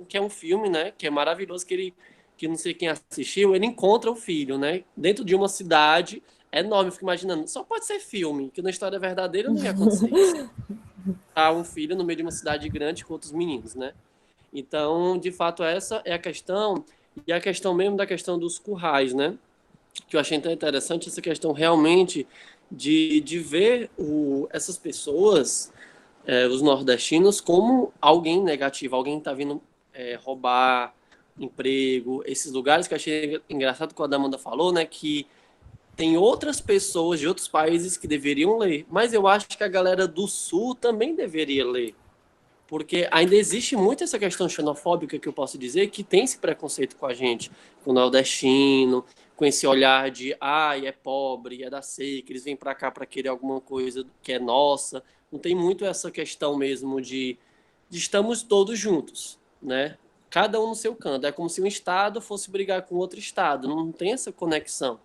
que é um filme, né? Que é maravilhoso, que não sei quem assistiu, ele encontra o filho, né? Dentro de uma cidade enorme, eu fico imaginando. Só pode ser filme, que na história verdadeira não ia acontecer isso. Tá um filho no meio de uma cidade grande com outros meninos, né? Então, de fato, essa é a questão, e a questão mesmo da questão dos currais, né? Que eu achei tão interessante, essa questão realmente de ver essas pessoas, os nordestinos, como alguém negativo, alguém que está vindo roubar emprego, esses lugares que eu achei engraçado que a Amanda falou, né? Que tem outras pessoas de outros países que deveriam ler, mas eu acho que a galera do Sul também deveria ler, porque ainda existe muito essa questão xenofóbica que eu posso dizer, que tem esse preconceito com a gente, com o nordestino, com esse olhar de, é pobre, é da seca, eles vêm para cá para querer alguma coisa que é nossa. Não tem muito essa questão mesmo de estamos todos juntos, né? Cada um no seu canto. É como se um estado fosse brigar com outro estado. Não tem essa conexão,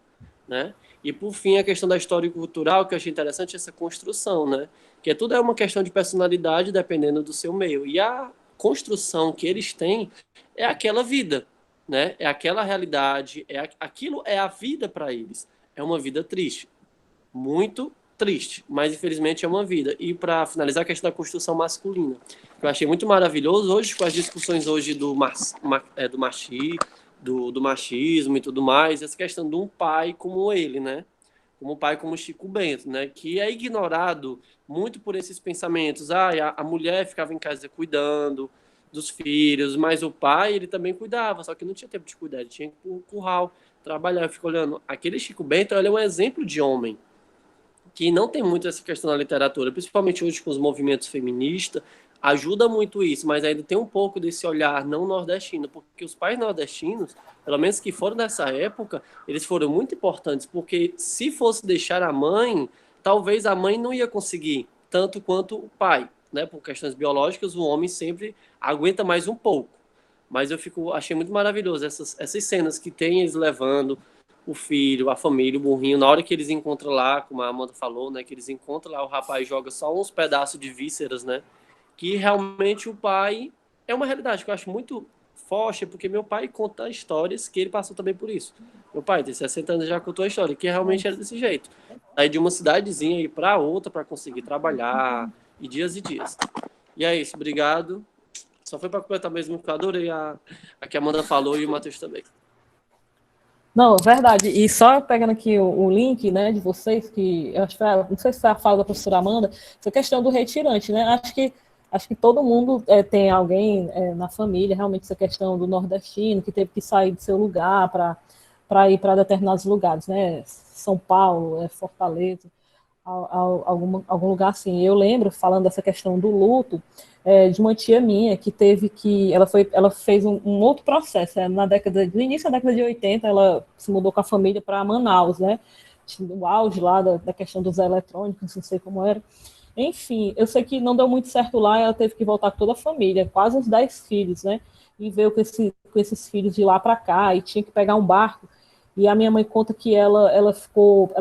né? E por fim, a questão da história cultural, que eu achei interessante, essa construção, né? Que tudo é uma questão de personalidade dependendo do seu meio. E a construção que eles têm é aquela vida, né? É aquela realidade, aquilo é a vida para eles. É uma vida triste, muito triste, mas infelizmente é uma vida. E para finalizar, a questão da construção masculina, que eu achei muito maravilhoso hoje, com as discussões hoje do machismo e tudo mais, essa questão de um pai como ele, né? Como um pai como Chico Bento, né? Que é ignorado muito por esses pensamentos. A mulher ficava em casa cuidando dos filhos, mas o pai, ele também cuidava, só que não tinha tempo de cuidar, ele tinha que ir pro curral, trabalhar. Eu fico olhando, aquele Chico Bento, ele é um exemplo de homem, que não tem muito essa questão na literatura, principalmente hoje com os movimentos feministas, ajuda muito isso, mas ainda tem um pouco desse olhar não nordestino, porque os pais nordestinos, pelo menos que foram nessa época, eles foram muito importantes, porque se fosse deixar a mãe, talvez a mãe não ia conseguir tanto quanto o pai, né? Por questões biológicas, o homem sempre aguenta mais um pouco. Mas achei muito maravilhoso essas cenas que tem eles levando o filho, a família, o burrinho, na hora que eles encontram lá, como a Amanda falou, né, que eles encontram lá, o rapaz joga só uns pedaços de vísceras, né, que realmente o pai é uma realidade que eu acho muito forte, porque meu pai conta histórias que ele passou também por isso. Meu pai tem 60 anos, já contou a história, que realmente era desse jeito. Sair de uma cidadezinha e para outra para conseguir trabalhar, e dias. E é isso, obrigado. Só foi para completar mesmo que eu adorei a que a Amanda falou e o Matheus também. Não, verdade. E só pegando aqui o link, né, de vocês, que eu acho que não sei se foi a fala da professora Amanda, essa questão do retirante, né? Acho que todo mundo tem alguém na família, realmente essa questão do nordestino, que teve que sair do seu lugar para ir para determinados lugares, né? São Paulo, Fortaleza, algum lugar assim. Eu lembro, falando dessa questão do luto, de uma tia minha que teve que. Ela fez um outro processo. No início da década de 80, ela se mudou com a família para Manaus, né? O auge lá da questão dos eletrônicos, não sei como era. Enfim, eu sei que não deu muito certo lá, ela teve que voltar com toda a família, quase uns 10 filhos, né? E veio com esses filhos de lá para cá, e tinha que pegar um barco. E a minha mãe conta que ela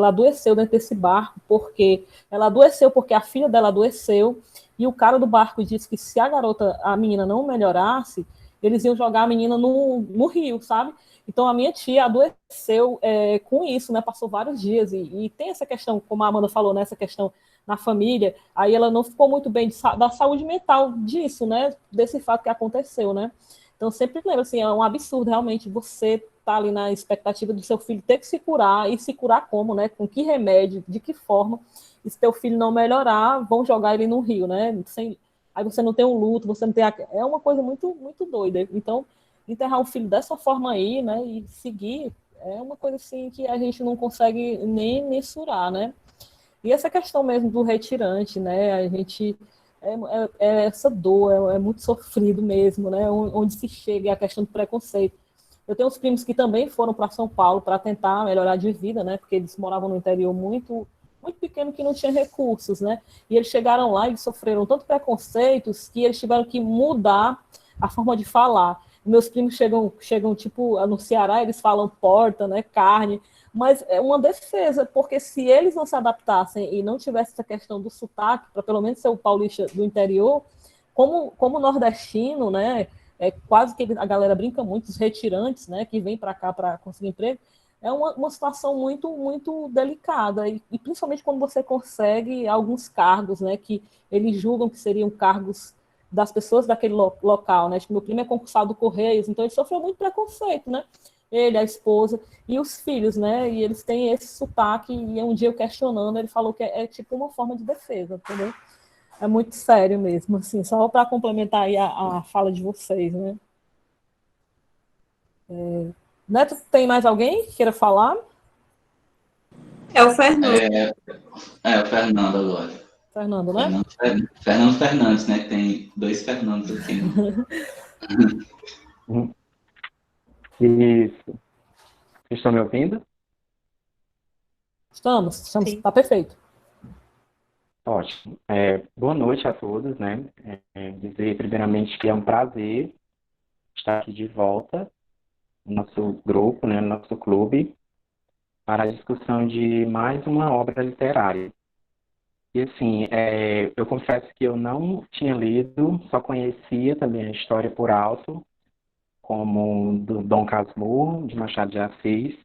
adoeceu dentro desse barco, porque ela adoeceu porque a filha dela adoeceu, e o cara do barco disse que se a menina não melhorasse, eles iam jogar a menina no rio, sabe? Então a minha tia adoeceu com isso, né? Passou vários dias, e tem essa questão, como a Amanda falou, né? Essa questão na família, aí ela não ficou muito bem da saúde mental disso, né? Desse fato que aconteceu, né? Então, sempre lembro, assim, é um absurdo, realmente, você tá ali na expectativa do seu filho ter que se curar, e se curar como, né? Com que remédio, de que forma, e se teu filho não melhorar, vão jogar ele no rio, né? Aí você não tem um luto, você não tem... É uma coisa muito, muito doida. Então, enterrar um filho dessa forma aí, né? E seguir, é uma coisa, assim, que a gente não consegue nem mensurar, né? E essa questão mesmo do retirante, né? A gente essa dor, é muito sofrido mesmo, né? Onde se chega é a questão do preconceito. Eu tenho uns primos que também foram para São Paulo para tentar melhorar de vida, né? Porque eles moravam no interior muito, muito pequeno que não tinha recursos, né? E eles chegaram lá e sofreram tanto preconceitos que eles tiveram que mudar a forma de falar. Meus primos chegam tipo no Ceará, eles falam porta, né? Carne, mas é uma defesa, porque se eles não se adaptassem e não tivesse essa questão do sotaque, para pelo menos ser o paulista do interior, como nordestino, né? Quase que a galera brinca muito, os retirantes, né? Que vêm para cá para conseguir emprego, é uma situação muito, muito delicada, e principalmente quando você consegue alguns cargos, né? Que eles julgam que seriam cargos das pessoas daquele local, né? Tipo, meu primo é concursado do Correios, então ele sofreu muito preconceito, né? Ele, a esposa e os filhos, né? E eles têm esse sotaque, e um dia eu questionando, ele falou que é tipo uma forma de defesa, entendeu? É muito sério mesmo, assim, só para complementar aí a fala de vocês, né? Neto, tem mais alguém que queira falar? É o Fernando. O Fernando agora. Fernando, né? Fernando Fernandes, né? Tem dois Fernandos aqui. Isso. Vocês estão me ouvindo? Estamos, tá perfeito. Ótimo. Boa noite a todos, né? Dizer primeiramente que é um prazer estar aqui de volta no nosso grupo, né, no nosso clube, para a discussão de mais uma obra literária. E assim, eu confesso que eu não tinha lido, só conhecia também a história por alto, como do Dom Casmurro, de Machado de Assis.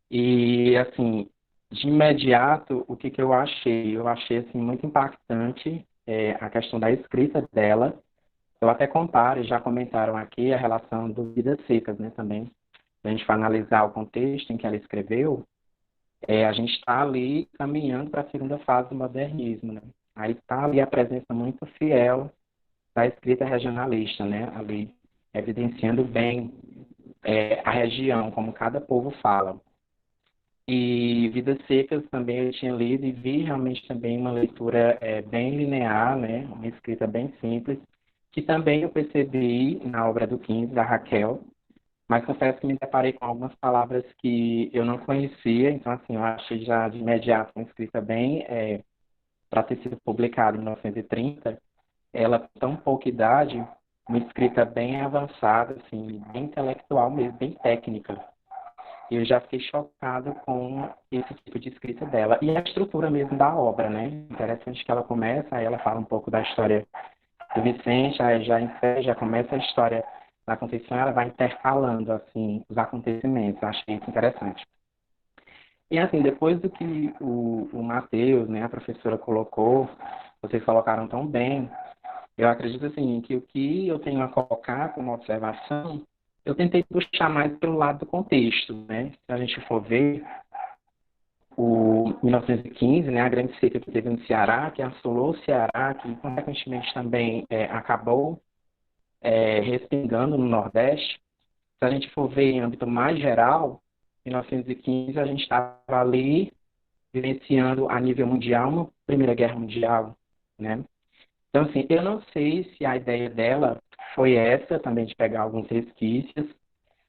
E assim, de imediato, o que eu achei? Eu achei assim, muito impactante a questão da escrita dela. Eu até comparo, e já comentaram aqui, a relação do Vidas Secas, né, também. Se a gente for analisar o contexto em que ela escreveu, a gente está ali caminhando para a segunda fase do modernismo, né? Aí está ali a presença muito fiel da escrita regionalista, né? Ali evidenciando bem a região, como cada povo fala. E Vidas Secas também eu tinha lido e vi realmente também uma leitura bem linear, né? Uma escrita bem simples, que também eu percebi na obra do 15, da Raquel, mas confesso que me deparei com algumas palavras que eu não conhecia, então assim, eu achei já de imediato uma escrita bem, para ter sido publicada em 1930, ela com tão pouca idade, uma escrita bem avançada, assim, bem intelectual mesmo, bem técnica. E eu já fiquei chocado com esse tipo de escrita dela. E a estrutura mesmo da obra, né? Interessante que ela começa, aí ela fala um pouco da história do Vicente, aí já começa a história da Conceição, ela vai intercalando, assim, os acontecimentos. Eu achei isso interessante. E, assim, depois do que o Matheus, né, a professora colocou, vocês colocaram tão bem, eu acredito, assim, que o que eu tenho a colocar como observação, eu tentei puxar mais pelo lado do contexto, né? Se a gente for ver o 1915, né, a grande seca que teve no Ceará, que assolou o Ceará, que consequentemente também acabou respingando no Nordeste. Se a gente for ver em âmbito mais geral, em 1915 a gente estava ali vivenciando a nível mundial uma Primeira Guerra Mundial, né? Então, assim, eu não sei se a ideia dela foi essa também de pegar alguns resquícios,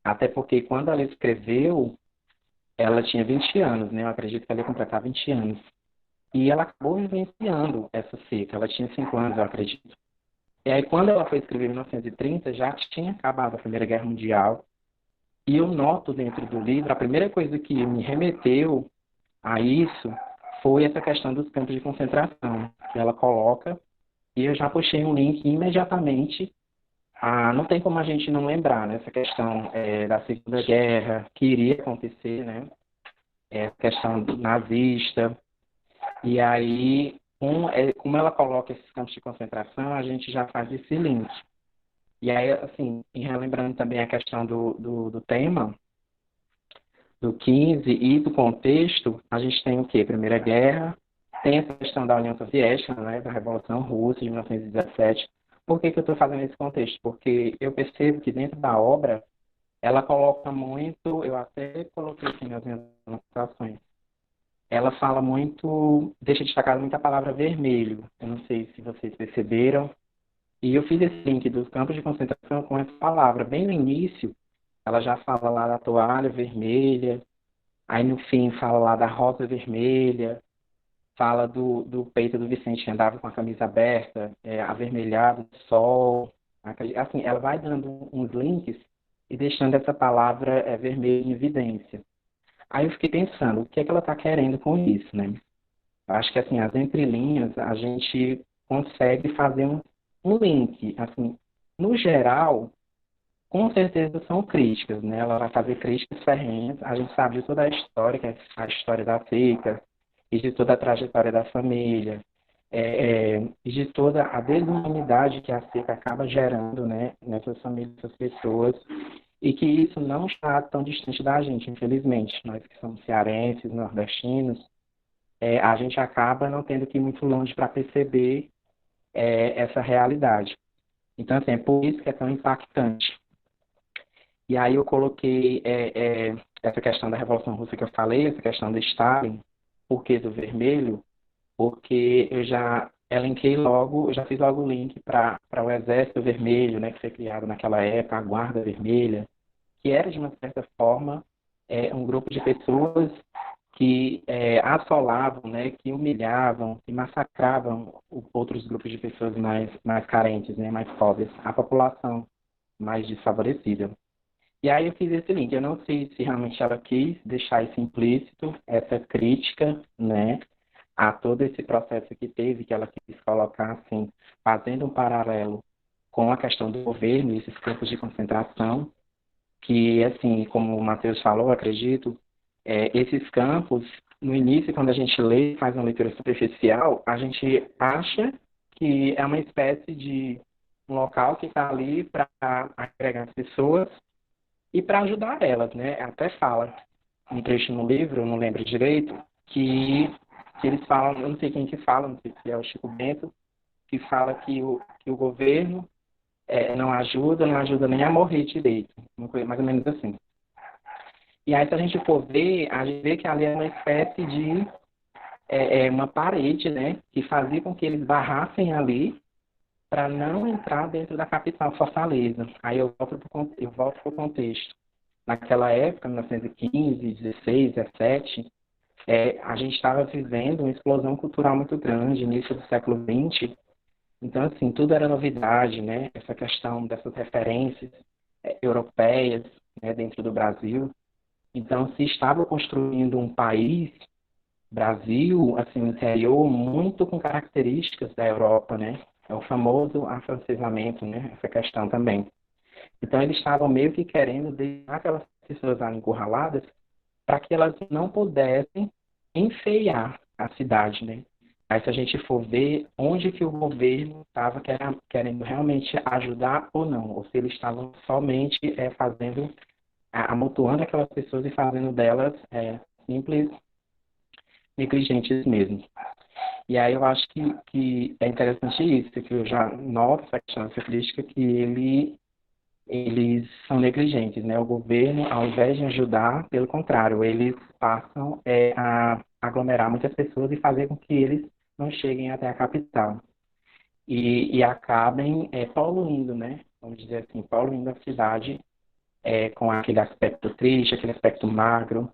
até porque quando ela escreveu, ela tinha 20 anos, né? Eu acredito que ela ia completar 20 anos. E ela acabou vivenciando essa seca. Ela tinha 5 anos, eu acredito. E aí, quando ela foi escrever em 1930, já tinha acabado a Primeira Guerra Mundial. E eu noto dentro do livro, a primeira coisa que me remeteu a isso foi essa questão dos campos de concentração, que ela coloca. E eu já puxei um link imediatamente. Não tem como a gente não lembrar, né? Essa questão da Segunda Guerra, que iria acontecer, né? Essa questão nazista. E aí, como ela coloca esses campos de concentração, a gente já faz esse link. E aí, assim, e relembrando também a questão do tema, do 15 e do contexto, a gente tem o quê? Primeira Guerra, tem essa questão da União Soviética, né, da Revolução Russa de 1917. Por que que eu estou fazendo esse contexto? Porque eu percebo que dentro da obra, ela coloca muito, eu até coloquei aqui nas minhas anotações, ela fala muito, deixa destacada muito a palavra vermelho. Eu não sei se vocês perceberam. E eu fiz esse link dos campos de concentração com essa palavra. Bem no início, ela já fala lá da toalha vermelha, aí no fim fala lá da rosa vermelha, fala do peito do Vicente que andava com a camisa aberta, avermelhado do sol. Assim, ela vai dando uns links e deixando essa palavra vermelha em evidência. Aí eu fiquei pensando, o que é que ela está querendo com isso, né? Eu acho que, assim, as entrelinhas, a gente consegue fazer um link. Assim, no geral, com certeza são críticas, né? Ela vai fazer críticas ferrenhas. A gente sabe de toda a história, que é a história da seca, e de toda a trajetória da família, e de toda a desumanidade que a seca acaba gerando, né, nessas famílias, nessas pessoas, e que isso não está tão distante da gente, infelizmente. Nós que somos cearenses, nordestinos, a gente acaba não tendo que ir muito longe para perceber essa realidade. Então, assim, é por isso que é tão impactante. E aí eu coloquei essa questão da Revolução Russa que eu falei, essa questão do Stalin, por que do vermelho? Porque eu já elenquei logo, eu já fiz logo o link para o Exército Vermelho, né, que foi criado naquela época, a Guarda Vermelha, que era, de uma certa forma, um grupo de pessoas que assolavam, né, que humilhavam, que massacravam outros grupos de pessoas mais carentes, né, mais pobres, a população mais desfavorecida. E aí eu fiz esse link. Eu não sei se realmente ela quis deixar isso implícito, essa crítica, né, a todo esse processo que teve, que ela quis colocar, assim, fazendo um paralelo com a questão do governo e esses campos de concentração, que, assim, como o Matheus falou, acredito, esses campos, no início, quando a gente lê, faz uma leitura superficial, a gente acha que é uma espécie de um local que está ali para agregar as pessoas e para ajudar elas, né? Até fala um trecho no livro, eu não lembro direito, que eles falam, eu não sei quem que fala, não sei se é o Chico Bento, que fala que o governo não ajuda nem a morrer direito, uma coisa mais ou menos assim. E aí, se a gente for ver, a gente vê que ali é uma espécie de uma parede, né, que fazia com que eles barrassem ali para não entrar dentro da capital, Fortaleza. Aí eu volto para o contexto. Naquela época, 1915, 16, 17, a gente estava vivendo uma explosão cultural muito grande, início do século XX, Então, assim, tudo era novidade, né? Essa questão dessas referências europeias, né, dentro do Brasil. Então, se estava construindo um país, Brasil, assim, interior, muito com características da Europa, né? É o famoso afrancesamento, né? Essa questão também. Então, eles estavam meio que querendo deixar aquelas pessoas ali encurraladas para que elas não pudessem enfeiar a cidade, né? Aí, se a gente for ver onde que o governo estava querendo realmente ajudar ou não, ou se eles estavam somente fazendo, amontoando aquelas pessoas e fazendo delas simples negligentes mesmo. E aí eu acho que é interessante isso, que eu já noto essa questão dessa crítica, que eles são negligentes, né? O governo, ao invés de ajudar, pelo contrário, eles passam a aglomerar muitas pessoas e fazer com que eles não cheguem até a capital. E acabem poluindo, né? Vamos dizer assim, poluindo a cidade com aquele aspecto triste, aquele aspecto magro,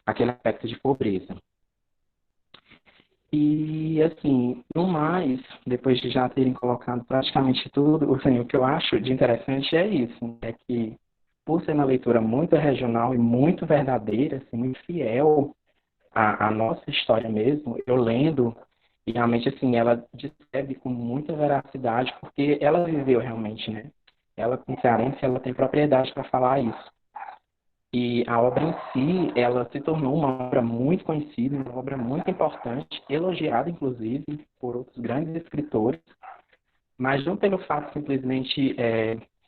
aquele aspecto de pobreza. E, assim, no mais, depois de já terem colocado praticamente tudo, assim, o que eu acho de interessante é isso, é que, por ser uma leitura muito regional e muito verdadeira, assim, muito fiel à nossa história mesmo, eu lendo, e realmente, assim, ela descreve com muita veracidade, porque ela viveu realmente, né? Ela, como cearense, ela tem propriedade para falar isso. E a obra em si, ela se tornou uma obra muito conhecida, uma obra muito importante, elogiada, inclusive, por outros grandes escritores, mas não pelo fato simplesmente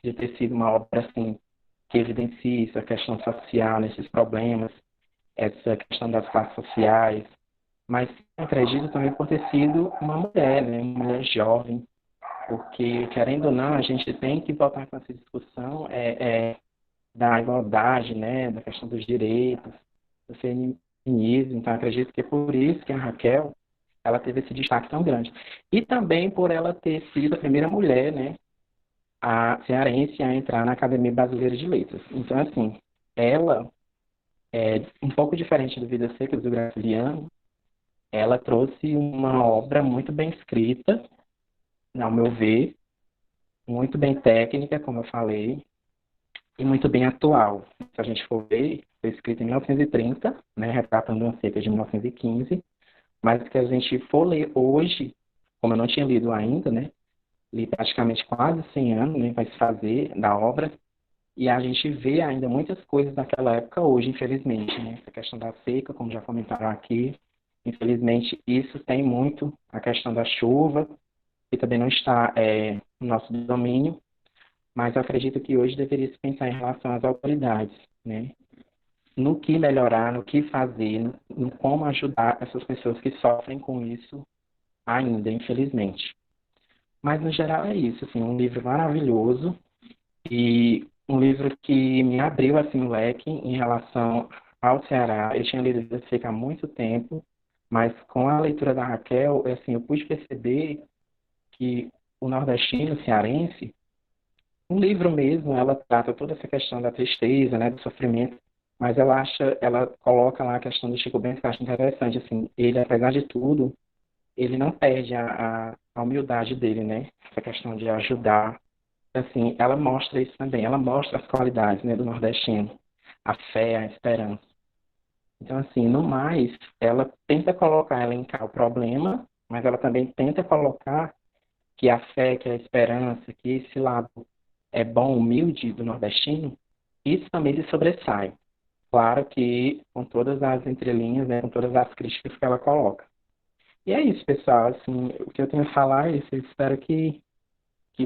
de ter sido uma obra assim, que evidencia essa questão social, esses problemas, essa questão das classes sociais, mas acredito também por ter sido uma mulher, né, uma mulher jovem, porque, querendo ou não, a gente tem que voltar com essa discussão da igualdade, né, da questão dos direitos, do feminismo. Então, acredito que é por isso que a Raquel, ela teve esse destaque tão grande. E também por ela ter sido a primeira mulher, né, a cearense a entrar na Academia Brasileira de Letras. Então, assim, ela é um pouco diferente do Vidas Secas do Graciliano, ela trouxe uma obra muito bem escrita, ao meu ver, muito bem técnica, como eu falei, e muito bem atual. Se a gente for ver, foi escrito em 1930, né, retratando uma seca de 1915, mas se a gente for ler hoje, como eu não tinha lido ainda, né, li praticamente quase 100 anos, né, vai se fazer da obra, e a gente vê ainda muitas coisas daquela época hoje, infelizmente, né, essa questão da seca, como já comentaram aqui, infelizmente isso tem muito a questão da chuva, que também não está no nosso domínio, mas eu acredito que hoje deveria se pensar em relação às autoridades, né? No que melhorar, no que fazer, no como ajudar essas pessoas que sofrem com isso ainda, infelizmente. Mas, no geral, é isso, assim, um livro maravilhoso e um livro que me abriu, assim, o leque em relação ao Ceará. Eu tinha lido Vidas Secas há muito tempo, mas com a leitura da Raquel, assim, eu pude perceber que o nordestino cearense, um livro mesmo, ela trata toda essa questão da tristeza, né, do sofrimento, mas ela coloca lá a questão do Chico Bento, que eu acho interessante, assim, ele, apesar de tudo, ele não perde a humildade dele, né, essa questão de ajudar, assim, ela mostra isso também, ela mostra as qualidades, né, do nordestino, a fé, a esperança. Então, assim, no mais, ela tenta colocar, elencar o problema, mas ela também tenta colocar que a fé, que a esperança, que esse lado é bom, humilde do nordestino, isso também lhe sobressai. Claro que com todas as entrelinhas, né, com todas as críticas que ela coloca. E é isso, pessoal. Assim, o que eu tenho a falar é isso. Eu espero que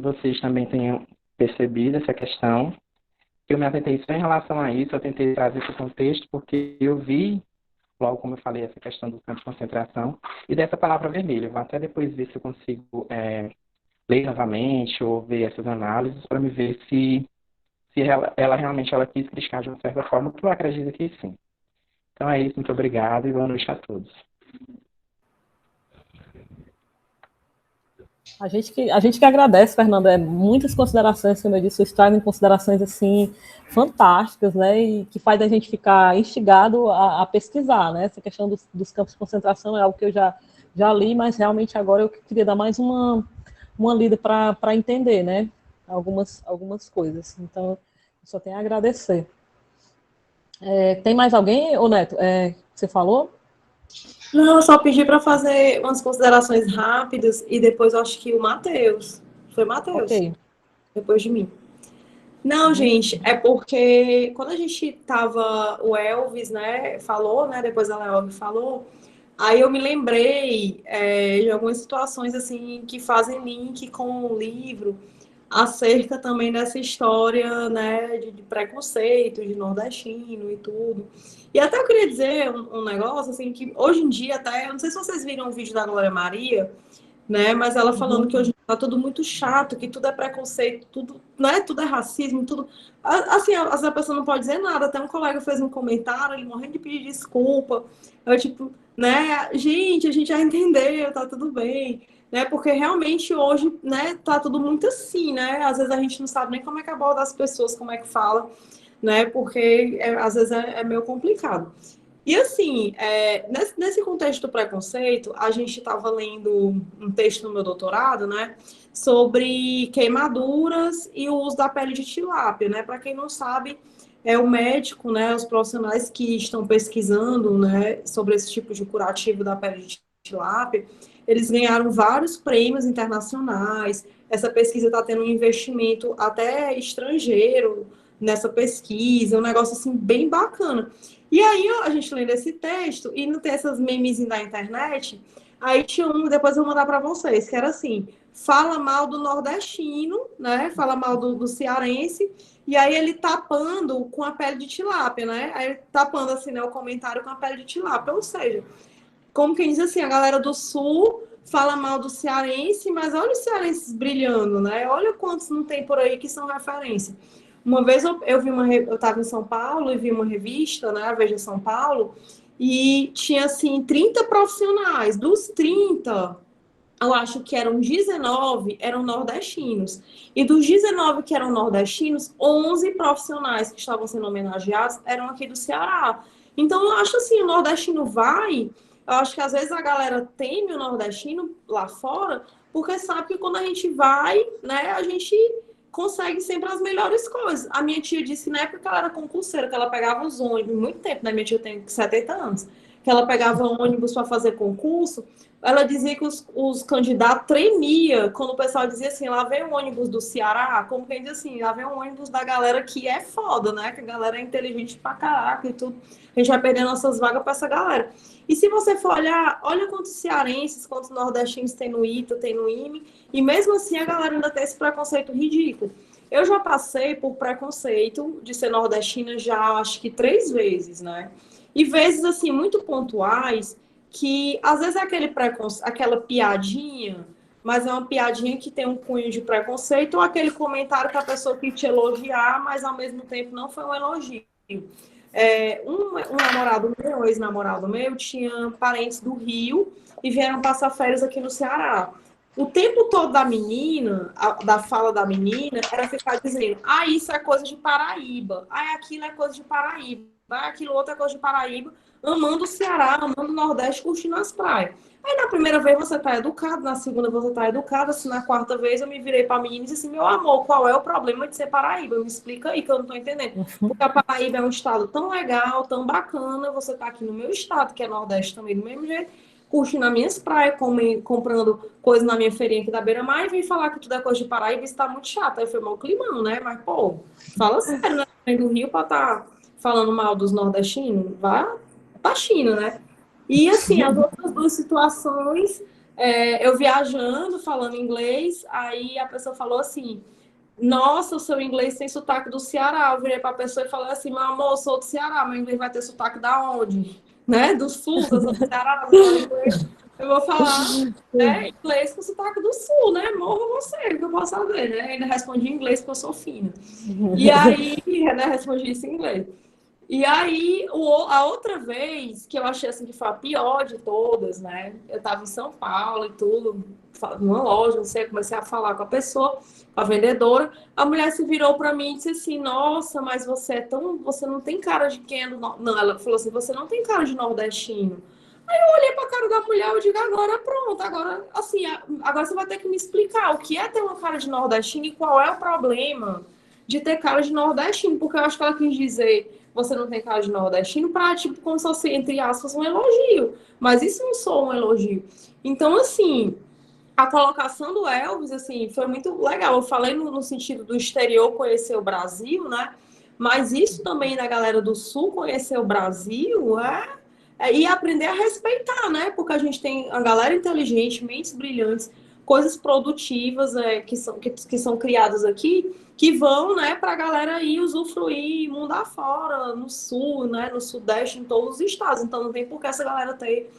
vocês também tenham percebido essa questão. Eu me atentei só em relação a isso, eu tentei trazer esse contexto, porque eu vi, logo como eu falei, essa questão do campo de concentração e dessa palavra vermelha. Eu vou até depois ver se eu consigo ler novamente ou ver essas análises para me ver se ela realmente ela quis criticar de uma certa forma, que eu acredito que sim. Então é isso, muito obrigado e boa noite a todos. A gente que agradece, Fernanda, muitas considerações, como eu disse, vocês trazem considerações assim fantásticas, né, e que faz a gente ficar instigado a pesquisar, né, essa questão dos campos de concentração é algo que eu já li, mas realmente agora eu queria dar mais uma uma lida para entender, né? Algumas coisas. Então, eu só tenho a agradecer. Tem mais alguém, ô Neto? Você falou? Não, eu só pedi para fazer umas considerações rápidas e depois eu acho que o Matheus. Foi Matheus, Ok. depois de mim. Não, gente, é porque quando a gente tava, o Elvis, né, falou, né, depois a Leob falou, aí eu me lembrei de algumas situações, assim, que fazem link com o livro, acerca também dessa história, né, de preconceito, de nordestino e tudo. E até eu queria dizer um negócio, assim, que hoje em dia até, eu não sei se vocês viram o vídeo da Glória Maria, né? Mas ela falando que hoje tá tudo muito chato, que tudo é preconceito, tudo, né? Tudo é racismo, tudo. Assim, a pessoa não pode dizer nada. Até um colega fez um comentário, ele morrendo de pedir desculpa. Eu, tipo, né? Gente, a gente já entendeu, tá tudo bem. Né? Porque realmente hoje, né, tá tudo muito assim, né? Às vezes a gente não sabe nem como é que aborda as pessoas, como é que fala, né? Porque às vezes é meio complicado. E assim, nesse contexto do preconceito, a gente estava lendo um texto no meu doutorado, né, sobre queimaduras e o uso da pele de tilápia, né? Para quem não sabe, é o médico, né, os profissionais que estão pesquisando, né, sobre esse tipo de curativo da pele de tilápia, eles ganharam vários prêmios internacionais. Essa pesquisa está tendo um investimento até estrangeiro nessa pesquisa, um negócio assim bem bacana. E aí a gente lendo esse texto e não tem essas memes da internet, aí tinha um, depois eu vou mandar para vocês, que era assim, fala mal do nordestino, né? Fala mal do cearense, e aí ele tapando com a pele de tilápia, né? Aí tapando assim, né, o comentário com a pele de tilápia, ou seja, como quem diz assim, a galera do sul fala mal do cearense, mas olha os cearenses brilhando, né? Olha quantos não tem por aí que são referência. Uma vez eu estava em São Paulo e vi uma revista, né, a Veja São Paulo, e tinha assim 30 profissionais. Dos 30, eu acho que eram 19 eram nordestinos. E dos 19 que eram nordestinos, 11 profissionais que estavam sendo homenageados eram aqui do Ceará. Então, eu acho assim, o nordestino vai. Eu acho que às vezes a galera teme o nordestino lá fora, porque sabe que quando a gente vai, né, a gente consegue sempre as melhores coisas. A minha tia disse que na época que ela era concurseira, que ela pegava os ônibus, muito tempo, né? Minha tia tem 70 anos, que ela pegava ônibus para fazer concurso. Ela dizia que os candidatos tremiam quando o pessoal dizia assim, lá vem o ônibus do Ceará, como quem diz assim, lá vem o ônibus da galera que é foda, né? Que a galera é inteligente pra caraca e tudo. A gente vai perder nossas vagas pra essa galera. E se você for olhar, olha quantos cearenses, quantos nordestinos tem no ITA, tem no IME, e mesmo assim a galera ainda tem esse preconceito ridículo. Eu já passei por preconceito de ser nordestina já acho que 3 vezes, né? E vezes assim muito pontuais, que às vezes é aquela piadinha, mas é uma piadinha que tem um cunho de preconceito, ou aquele comentário que a pessoa quer te elogiar, mas ao mesmo tempo não foi um elogio. Um namorado meu, um ex-namorado meu, tinha parentes do Rio e vieram passar férias aqui no Ceará. O tempo todo da menina, da fala da menina, era ficar dizendo: ah, isso é coisa de Paraíba, ah, aquilo é coisa de Paraíba, ah, aquilo outro é coisa de Paraíba, amando o Ceará, amando o Nordeste, curtindo as praias. Aí na primeira vez você tá educado, na segunda você tá educado, assim, na quarta vez eu me virei pra menina e disse assim: meu amor, qual é o problema de ser Paraíba? Me explica aí que eu não tô entendendo. Porque a Paraíba é um estado tão legal, tão bacana, você tá aqui no meu estado, que é Nordeste também, do mesmo jeito, curtindo as minhas praias, comprando coisa na minha feirinha aqui da Beira-Mar e vem falar que tudo é coisa de Paraíba, isso tá muito chato. Aí foi mal climão, né? Mas, pô, fala sério, né? Vem do Rio pra tá falando mal dos nordestinos, vai pra China, né? E, assim, as outras duas situações, eu viajando, falando inglês, aí a pessoa falou assim: nossa, o seu inglês tem sotaque do Ceará. Eu virei para a pessoa e falei assim: meu amor, eu sou do Ceará, meu inglês vai ter sotaque da onde? Né? Do sul, eu sou do Ceará, eu vou falar inglês com sotaque do sul, né? Morra você, que eu posso saber, né? Ainda respondi em inglês porque eu sou fina. E aí, né, respondi isso em inglês. E aí, a outra vez, que eu achei assim que foi a pior de todas, né? Eu estava em São Paulo e tudo, numa loja, não sei, comecei a falar com a pessoa, com a vendedora. A mulher se virou para mim e disse assim: nossa, mas você não tem cara de quem é do Nordeste. Não, ela falou assim: você não tem cara de nordestino. Olhei pra cara da mulher, eu digo, agora pronto, agora, assim, agora você vai ter que me explicar o que é ter uma cara de nordestino e qual é o problema de ter cara de nordestino, porque eu acho que ela quis dizer, você não tem cara de nordestino, pra, tipo, como se fosse, entre aspas, um elogio. Mas isso não sou um elogio. Então, assim, a colocação do Elvis, assim, foi muito legal. Eu falei no sentido do exterior conhecer o Brasil, né? Mas isso também da galera do Sul conhecer o Brasil e aprender a respeitar, né? Porque a gente tem a galera inteligente, mentes brilhantes, coisas produtivas que são criadas aqui, que vão, né, para a galera ir usufruir mundo afora, no Sul, né, no Sudeste, em todos os estados. Então não tem por que essa galera ter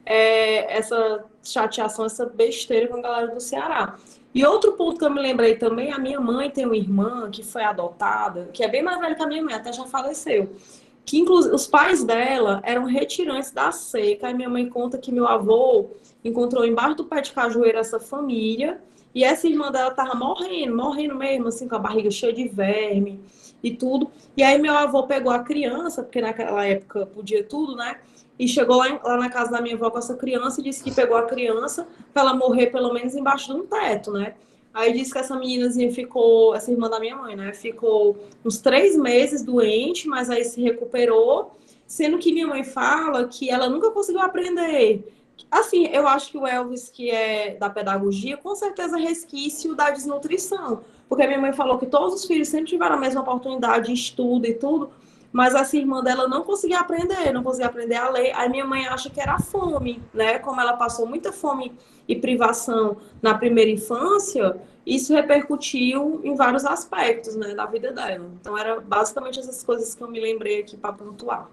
essa chateação, essa besteira com a galera do Ceará. E outro ponto que eu me lembrei também, a minha mãe tem uma irmã que foi adotada, que é bem mais velha que a minha mãe, até já faleceu. Que inclusive os pais dela eram retirantes da seca. E minha mãe conta que meu avô encontrou embaixo do pé de cajueiro essa família. E essa irmã dela tava morrendo mesmo, assim, com a barriga cheia de verme e tudo. E aí meu avô pegou a criança, porque naquela época podia tudo, né? E chegou lá na casa da minha avó com essa criança e disse que pegou a criança para ela morrer pelo menos embaixo de um teto, né? Aí disse que essa meninazinha ficou, essa irmã da minha mãe, né? Ficou uns 3 meses doente, mas aí se recuperou. Sendo que minha mãe fala que ela nunca conseguiu aprender. Assim, eu acho que o Elvis, que é da pedagogia, com certeza é resquício da desnutrição. Porque a minha mãe falou que todos os filhos sempre tiveram a mesma oportunidade de estudo e tudo, mas essa irmã dela não conseguia aprender, não conseguia aprender a ler. Aí minha mãe acha que era fome, né? Como ela passou muita fome e privação na primeira infância, isso repercutiu em vários aspectos, né, da vida dela. Então, era basicamente essas coisas que eu me lembrei aqui para pontuar.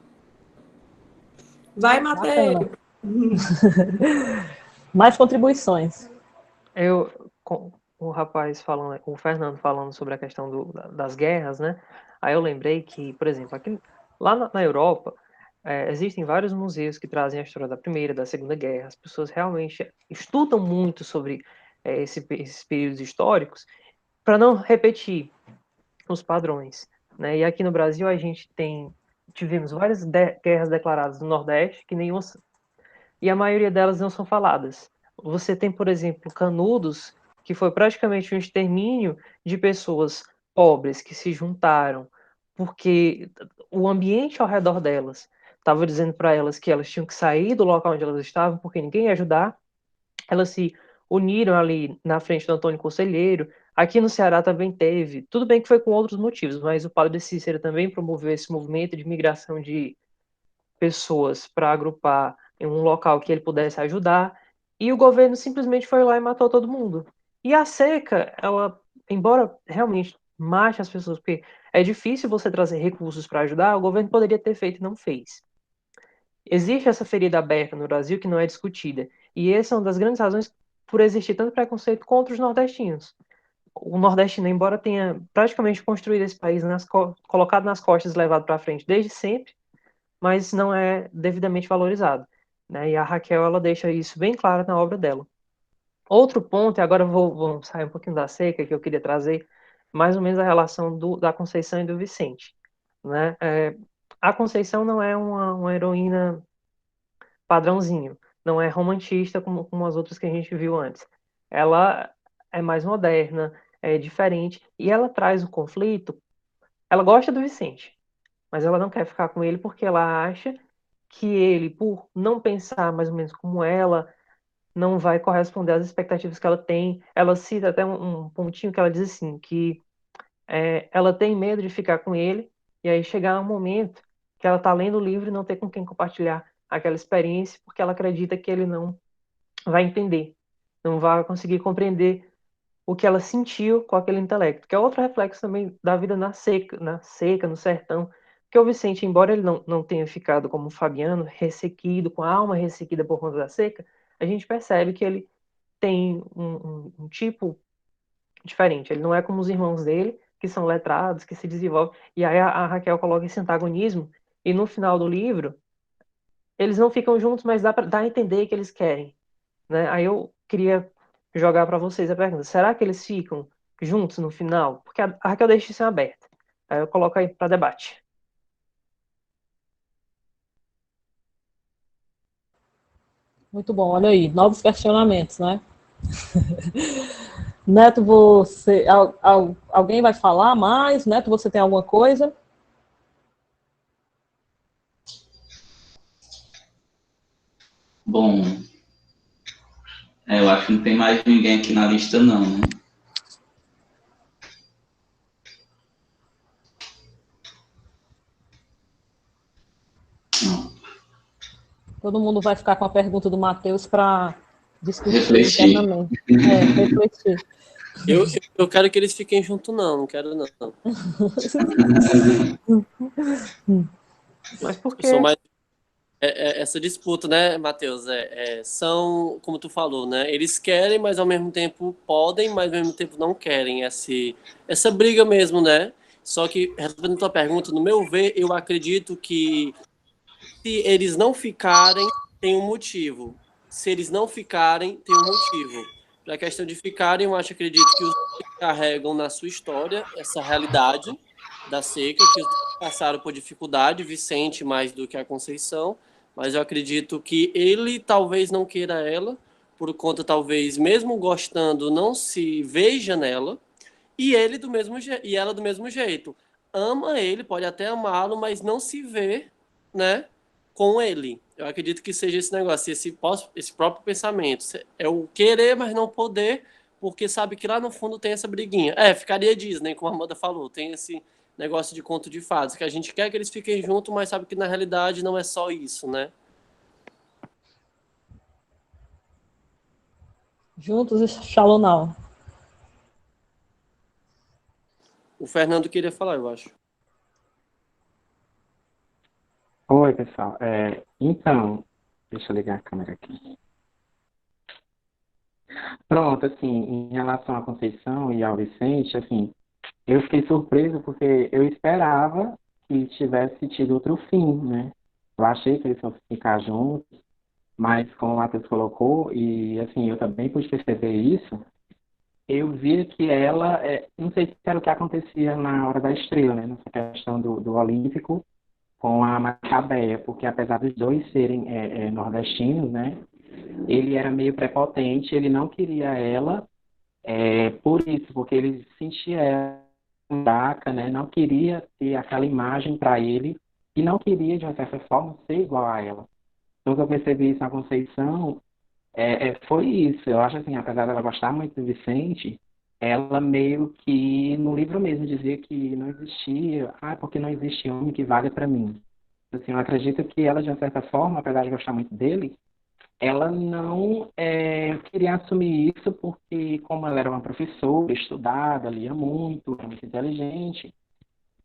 Vai, Matheus! Bacana. Mais contribuições. Com o rapaz falando, o Fernando falando sobre a questão das guerras, né? Aí eu lembrei que, por exemplo, aqui, lá na Europa, existem vários museus que trazem a história da Primeira, da Segunda Guerra. As pessoas realmente estudam muito sobre esses períodos históricos para não repetir os padrões, né? E aqui no Brasil a gente tivemos várias guerras declaradas no Nordeste que nenhuma e a maioria delas não são faladas. Você tem, por exemplo, Canudos, que foi praticamente um extermínio de pessoas pobres que se juntaram, porque o ambiente ao redor delas estava dizendo para elas que elas tinham que sair do local onde elas estavam, porque ninguém ia ajudar. Elas se uniram ali na frente do Antônio Conselheiro. Aqui no Ceará também teve, tudo bem que foi com outros motivos, mas o Padre Cícero também promoveu esse movimento de migração de pessoas para agrupar em um local que ele pudesse ajudar, e o governo simplesmente foi lá e matou todo mundo. E a seca, ela, embora realmente mate as pessoas, porque é difícil você trazer recursos para ajudar, o governo poderia ter feito e não fez. Existe essa ferida aberta no Brasil que não é discutida, e essa é uma das grandes razões por existir tanto preconceito contra os nordestinos. O nordestino, embora tenha praticamente construído esse país, colocado nas costas e levado para frente desde sempre, mas não é devidamente valorizado, né? E a Raquel, ela deixa isso bem claro na obra dela. Outro ponto, e agora vou sair um pouquinho da seca, que eu queria trazer mais ou menos a relação da Conceição e do Vicente, né? A Conceição não é uma heroína padrãozinho, não é romantista como as outras que a gente viu antes. Ela é mais moderna, é diferente, e ela traz o conflito. Ela gosta do Vicente, mas ela não quer ficar com ele porque ela acha que ele, por não pensar mais ou menos como ela, não vai corresponder às expectativas que ela tem. Ela cita até um pontinho que ela diz assim, que ela tem medo de ficar com ele, e aí chegar um momento que ela está lendo o livro e não ter com quem compartilhar aquela experiência, porque ela acredita que ele não vai entender, não vai conseguir compreender o que ela sentiu com aquele intelecto, que é outro reflexo também da vida na seca, no sertão, que o Vicente, embora ele não tenha ficado como o Fabiano, ressequido, com a alma ressequida por conta da seca, a gente percebe que ele tem um tipo diferente. Ele não é como os irmãos dele, que são letrados, que se desenvolvem. E aí a Raquel coloca esse antagonismo, e no final do livro, eles não ficam juntos, mas dá a entender que eles querem, né? Aí eu queria jogar para vocês a pergunta: será que eles ficam juntos no final? Porque a Raquel deixa isso em aberto. Aí eu coloco aí para debate. Muito bom, olha aí, novos questionamentos, né? Neto, você, alguém vai falar mais? Neto, você tem alguma coisa? Bom, eu acho que não tem mais ninguém aqui na lista, não, né? Não. Todo mundo vai ficar com a pergunta do Matheus para discutir Refletir. internamente. Refletir. Eu quero que eles fiquem juntos, não quero, não. Mas por quê? Eu sou mais. Essa disputa, né, Matheus? São, como tu falou, né? Eles querem, mas ao mesmo tempo podem, mas ao mesmo tempo não querem. Essa briga mesmo, né? Só que, respondendo a tua pergunta, no meu ver, eu acredito que se eles não ficarem, tem um motivo. Se eles não ficarem, tem um motivo. Para a questão de ficarem, eu acredito que os dois carregam na sua história essa realidade da seca, que os dois passaram por dificuldade, Vicente mais do que a Conceição, mas eu acredito que ele talvez não queira ela, por conta talvez, mesmo gostando, não se veja nela, e ele do mesmo e ela do mesmo jeito. Ama ele, pode até amá-lo, mas não se vê, né, com ele. Eu acredito que seja esse negócio, esse próprio pensamento. É o querer, mas não poder, porque sabe que lá no fundo tem essa briguinha. Ficaria Disney, como a Amanda falou, tem esse negócio de conto de fadas, que a gente quer que eles fiquem juntos, mas sabe que na realidade não é só isso, né? Juntos e Shallow Now. O Fernando queria falar, eu acho. Oi, pessoal. Então, deixa eu ligar a câmera aqui. Pronto, assim, em relação à Conceição e ao Vicente, assim, eu fiquei surpreso porque eu esperava que tivesse tido outro fim, né? Eu achei que eles fossem ficar juntos, mas como o Matheus colocou, e assim, eu também pude perceber isso, eu via que ela, não sei se era o que acontecia na Hora da Estrela, né? Nessa questão do Olímpico com a Macabeia, porque apesar dos dois serem nordestinos, né? Ele era meio prepotente, ele não queria ela, por isso, porque ele sentia ela fraca, né? Não queria ter aquela imagem para ele e não queria, de uma certa forma, ser igual a ela. Então, que eu percebi isso na Conceição, foi isso. Eu acho assim, apesar dela gostar muito do Vicente, ela meio que, no livro mesmo, dizia que não existia, porque não existe homem que valha para mim. Assim, eu acredito que ela, de uma certa forma, apesar de gostar muito dele, ela não queria assumir isso porque, como ela era uma professora, estudada, lia muito, era muito inteligente,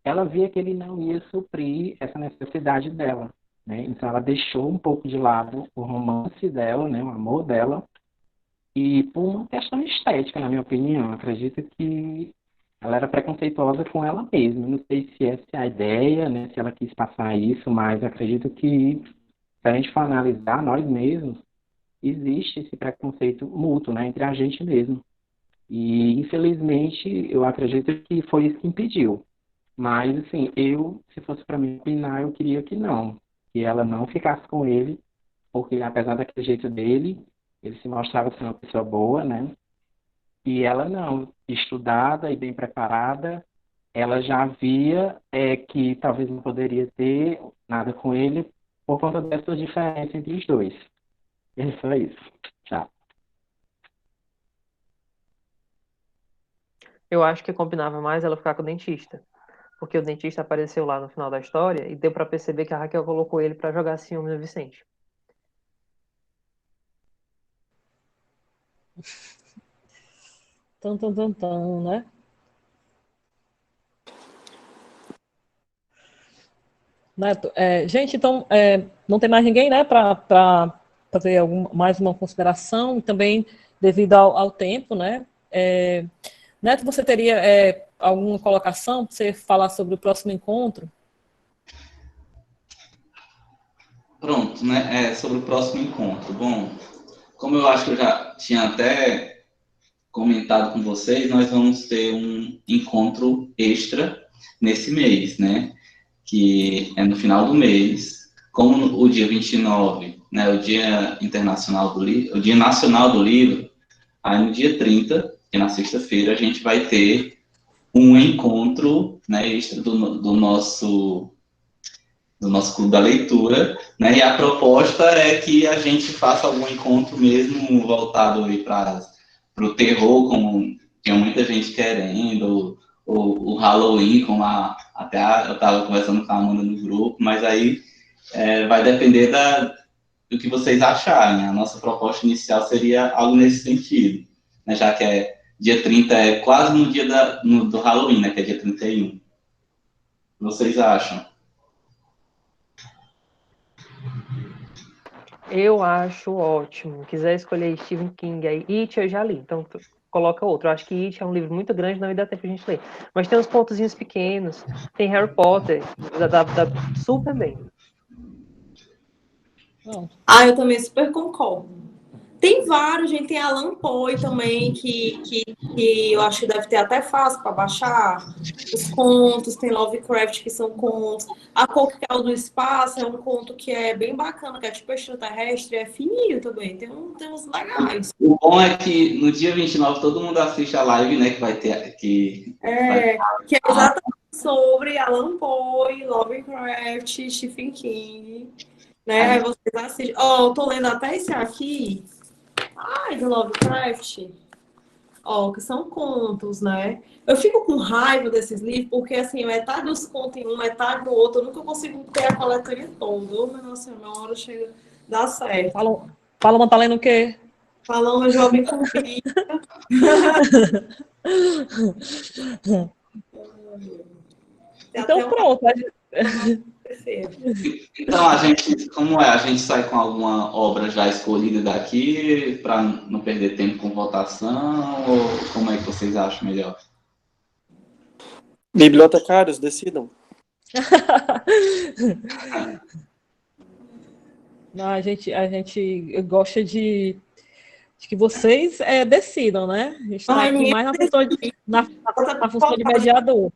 ela via que ele não ia suprir essa necessidade dela, né? Então ela deixou um pouco de lado o romance dela, né, o amor dela, e por uma questão estética, na minha opinião. Eu acredito que ela era preconceituosa com ela mesma. Não sei se essa é a ideia, né, se ela quis passar isso, mas acredito que, se a gente for analisar nós mesmos, existe esse preconceito mútuo, né, entre a gente mesmo. E, infelizmente, eu acredito que foi isso que impediu. Mas, assim, se fosse para mim opinar, eu queria que não. Que ela não ficasse com ele, porque, apesar daquele jeito dele, ele se mostrava ser uma pessoa boa, né? E ela não, estudada e bem preparada, ela já via que talvez não poderia ter nada com ele por conta dessa diferença entre os dois. E é só isso. Tchau. Eu acho que combinava mais ela ficar com o dentista. Porque o dentista apareceu lá no final da história e deu pra perceber que a Raquel colocou ele pra jogar ciúme no Vicente. Né? Neto, gente, então, não tem mais ninguém, né, para fazer mais uma consideração, e também devido ao tempo, né? Neto, você teria alguma colocação para você falar sobre o próximo encontro? Pronto, né? Sobre o próximo encontro. Bom, como eu acho que eu já tinha até comentado com vocês, nós vamos ter um encontro extra nesse mês, né? Que é no final do mês. Como o dia 29, né, o Dia Internacional do Livro, o Dia Nacional do Livro, aí no dia 30, que é na sexta-feira, a gente vai ter um encontro, né, extra do nosso Clube da Leitura, né, e a proposta é que a gente faça algum encontro mesmo voltado para o terror, como tem muita gente querendo, o Halloween, como eu estava conversando com a Amanda no grupo, mas aí vai depender do que vocês acharem. A nossa proposta inicial seria algo nesse sentido, né, já que dia 30 é quase no dia do Halloween, né, que é dia 31. O que vocês acham? Eu acho ótimo. Quiser escolher Stephen King aí, It eu já li, então coloca outro. Eu acho que It é um livro muito grande, não vai dar tempo de a gente ler. Mas tem uns pontozinhos pequenos, tem Harry Potter, dá super bem. Ah, eu também super concordo. Tem vários, gente. Tem Alan Poe também, que eu acho que deve ter até fácil para baixar. Os contos, tem Lovecraft, que são contos. A Coquetel do Espaço é um conto que é bem bacana, que é tipo extraterrestre, é fininho também. Tem uns legais. O bom é que no dia 29 todo mundo assiste a live, né, que vai ter... Que é exatamente sobre Alan Poe, Lovecraft, Stephen King, né? Aí vocês assistem. Ó, eu tô lendo até esse aqui. Ai, do Lovecraft. Ó, que são contos, né? Eu fico com raiva desses livros, porque assim, metade dos contos em um, metade no outro, eu nunca consigo ter a coletânea toda. Ô, nossa, uma hora chega, dá certo. Paloma tá lendo o quê? Paloma Jovem Convite. Então pronto. Então, a gente sai com alguma obra já escolhida daqui, para não perder tempo com votação, ou como é que vocês acham melhor? Bibliotecários, decidam. Não, a gente gosta de que vocês decidam, né? A gente está aqui mais na função de mediador.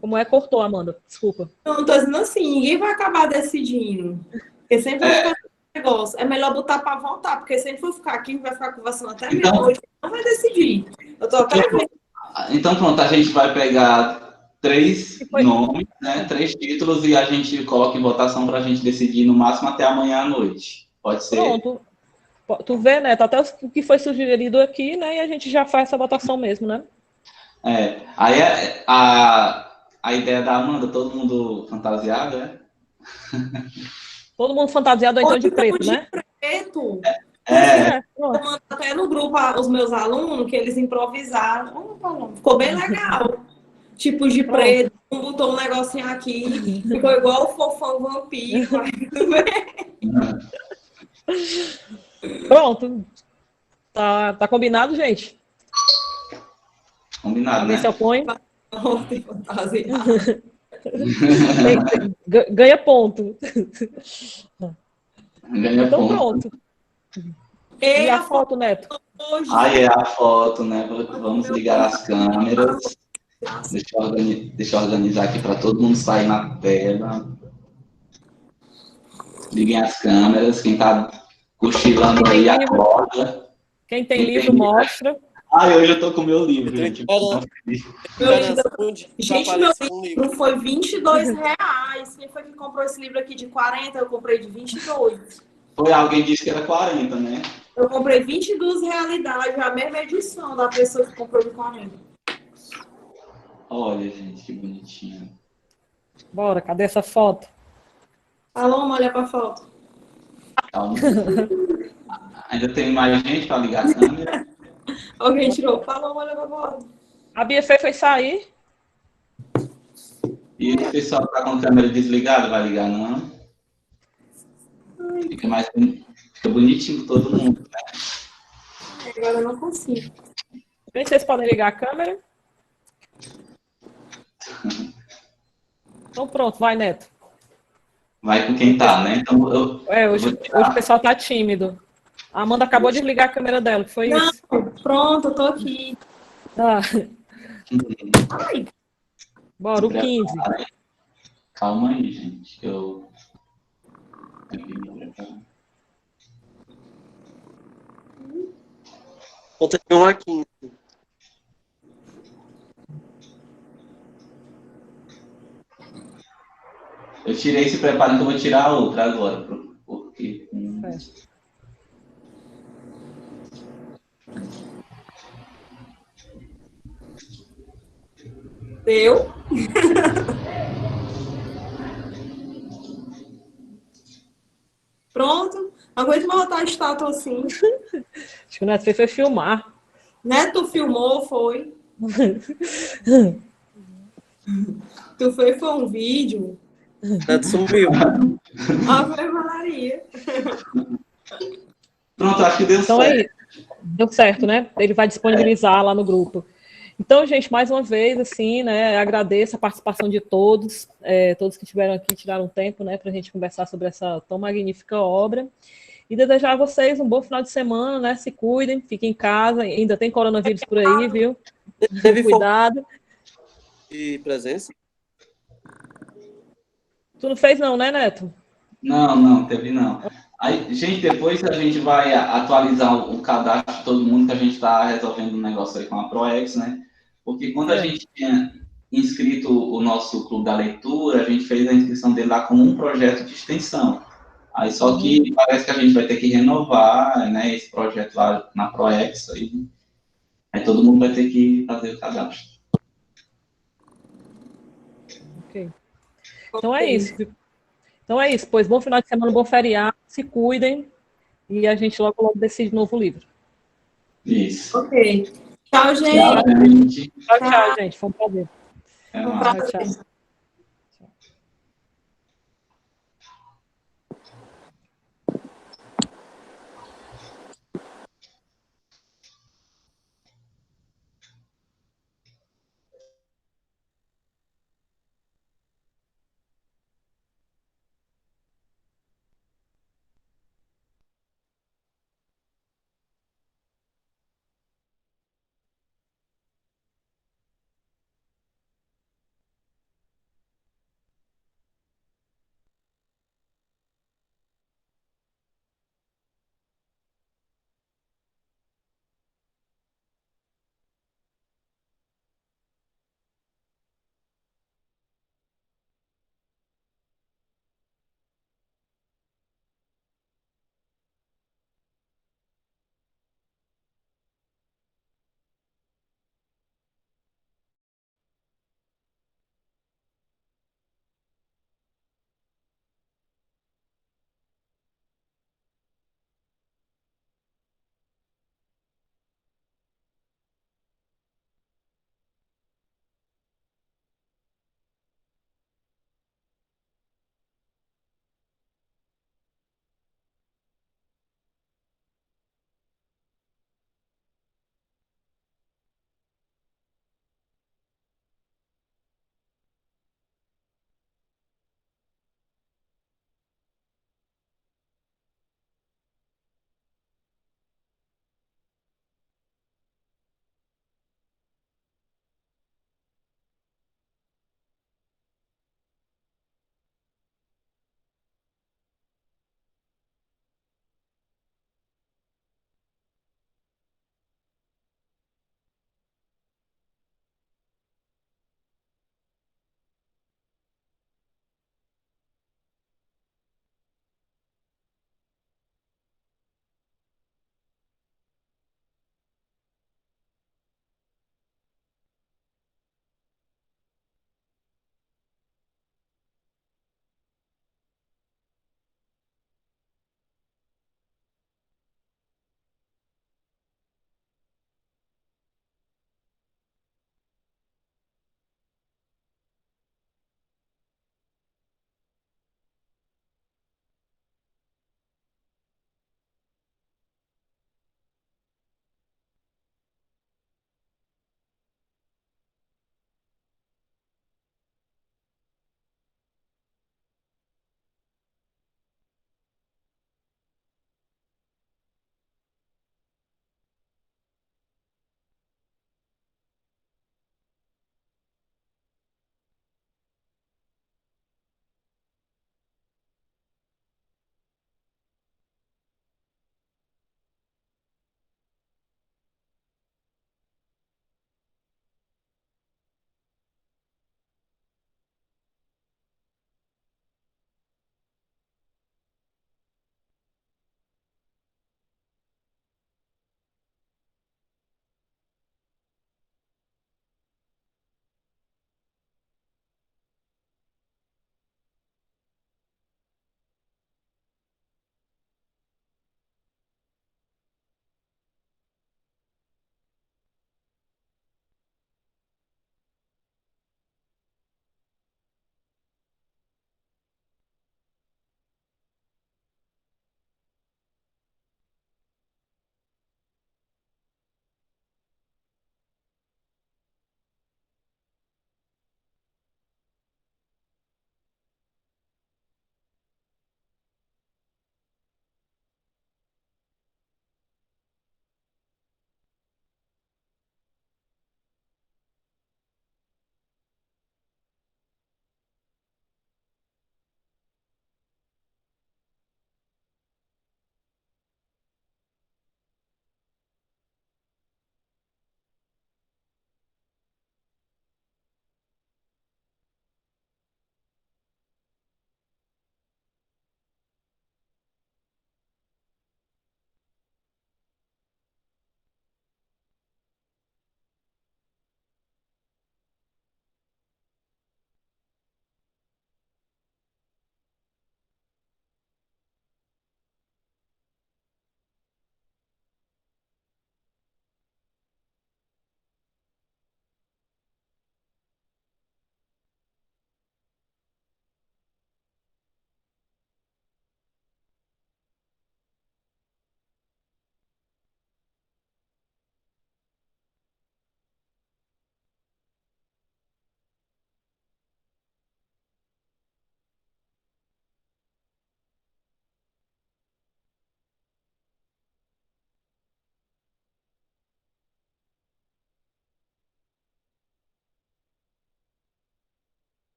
Como cortou, Amanda? Desculpa. Não, tô dizendo assim, ninguém vai acabar decidindo. Porque sempre vai ficar negócio. É melhor botar para votar, porque se a gente for ficar aqui, vai ficar conversando até meia-noite, não vai decidir. Eu tô até vendo. Então, pronto, a gente vai pegar 3 nomes, né, 3 títulos, e a gente coloca em votação para a gente decidir no máximo até amanhã à noite. Pode ser? Pronto. Tu vê, né? Até o que foi sugerido aqui, né? E a gente já faz essa votação mesmo, né? Aí a ideia da Amanda, todo mundo fantasiado, né? Todo mundo fantasiado então de preto, né? Preto. Eu mando até no grupo os meus alunos que eles improvisaram. Ficou bem legal. Tipo de preto, botou um negocinho aqui, ficou igual o fofão vampiro. Pronto. Tá combinado, gente? Combinado, né? Ver se eu ponho. Tem fantasia. Ganha ponto. Então pronto. E a foto, Neto? Aí é a foto, né? Vamos ligar as câmeras. Deixa eu organizar aqui para todo mundo sair na tela. Liguem as câmeras. Quem tá cochilando aí, acorda. Quem tem livro, mostra. Hoje eu tô com o meu livro, gente. Gente, meu livro foi R$22. Quem foi que comprou esse livro aqui de 40? Eu comprei de 22. Foi alguém disse que era 40, né? Eu comprei 22 realidades, a mesma edição da pessoa que comprou de 40. Olha, gente, que bonitinho. Bora, cadê essa foto? Paloma, olha pra foto. Calma. Ainda tem mais gente para ligar a câmera? Alguém tirou. Paloma, olha pra foto. A Bia foi sair. E o pessoal que tá com a câmera desligada vai ligar, não? Fica bonitinho com todo mundo, né? Agora eu não consigo. Vocês podem ligar a câmera? Então pronto, vai, Neto. Vai com quem tá, né? Então, hoje o pessoal tá tímido. A Amanda acabou de desligar a câmera dela, que foi isso? Pronto, eu tô aqui. Tá. Bora, o 15. Calma aí, gente. Conta de 1 a 15. Eu tirei, se preparem que eu vou tirar a outra agora. Porque, Deu? Pronto. Aguento mais botar a estátua assim. Acho que o Neto fez foi filmar. Neto filmou, foi. Tu foi um vídeo. Neto sumiu. Ave Maria. Pronto, acho que deu Então certo. é isso. Deu certo, né? Ele vai disponibilizar lá no grupo. Então, gente, mais uma vez, assim, né, agradeço a participação de todos, todos que estiveram aqui, tiraram um tempo, né, para a gente conversar sobre essa tão magnífica obra, e desejar a vocês um bom final de semana, né, se cuidem, fiquem em casa, ainda tem coronavírus por aí, viu? Teve Cuidado. de presença? Tu não fez não, né, Neto? Não, teve não. Aí, gente, depois a gente vai atualizar o cadastro de todo mundo, que a gente está resolvendo um negócio aí com a ProEx, né? Porque quando a gente tinha inscrito o nosso clube da leitura, a gente fez a inscrição dele lá como um projeto de extensão. Aí só que parece que a gente vai ter que renovar, né, esse projeto lá na ProEx, aí todo mundo vai ter que fazer o cadastro. Ok. Então é isso. Pois bom final de semana, bom feriado, se cuidem, e a gente logo decide novo livro. Isso. Ok. Tchau, gente. Tchau, gente. Tchau, gente. Foi um prazer. Até mais. Tchau.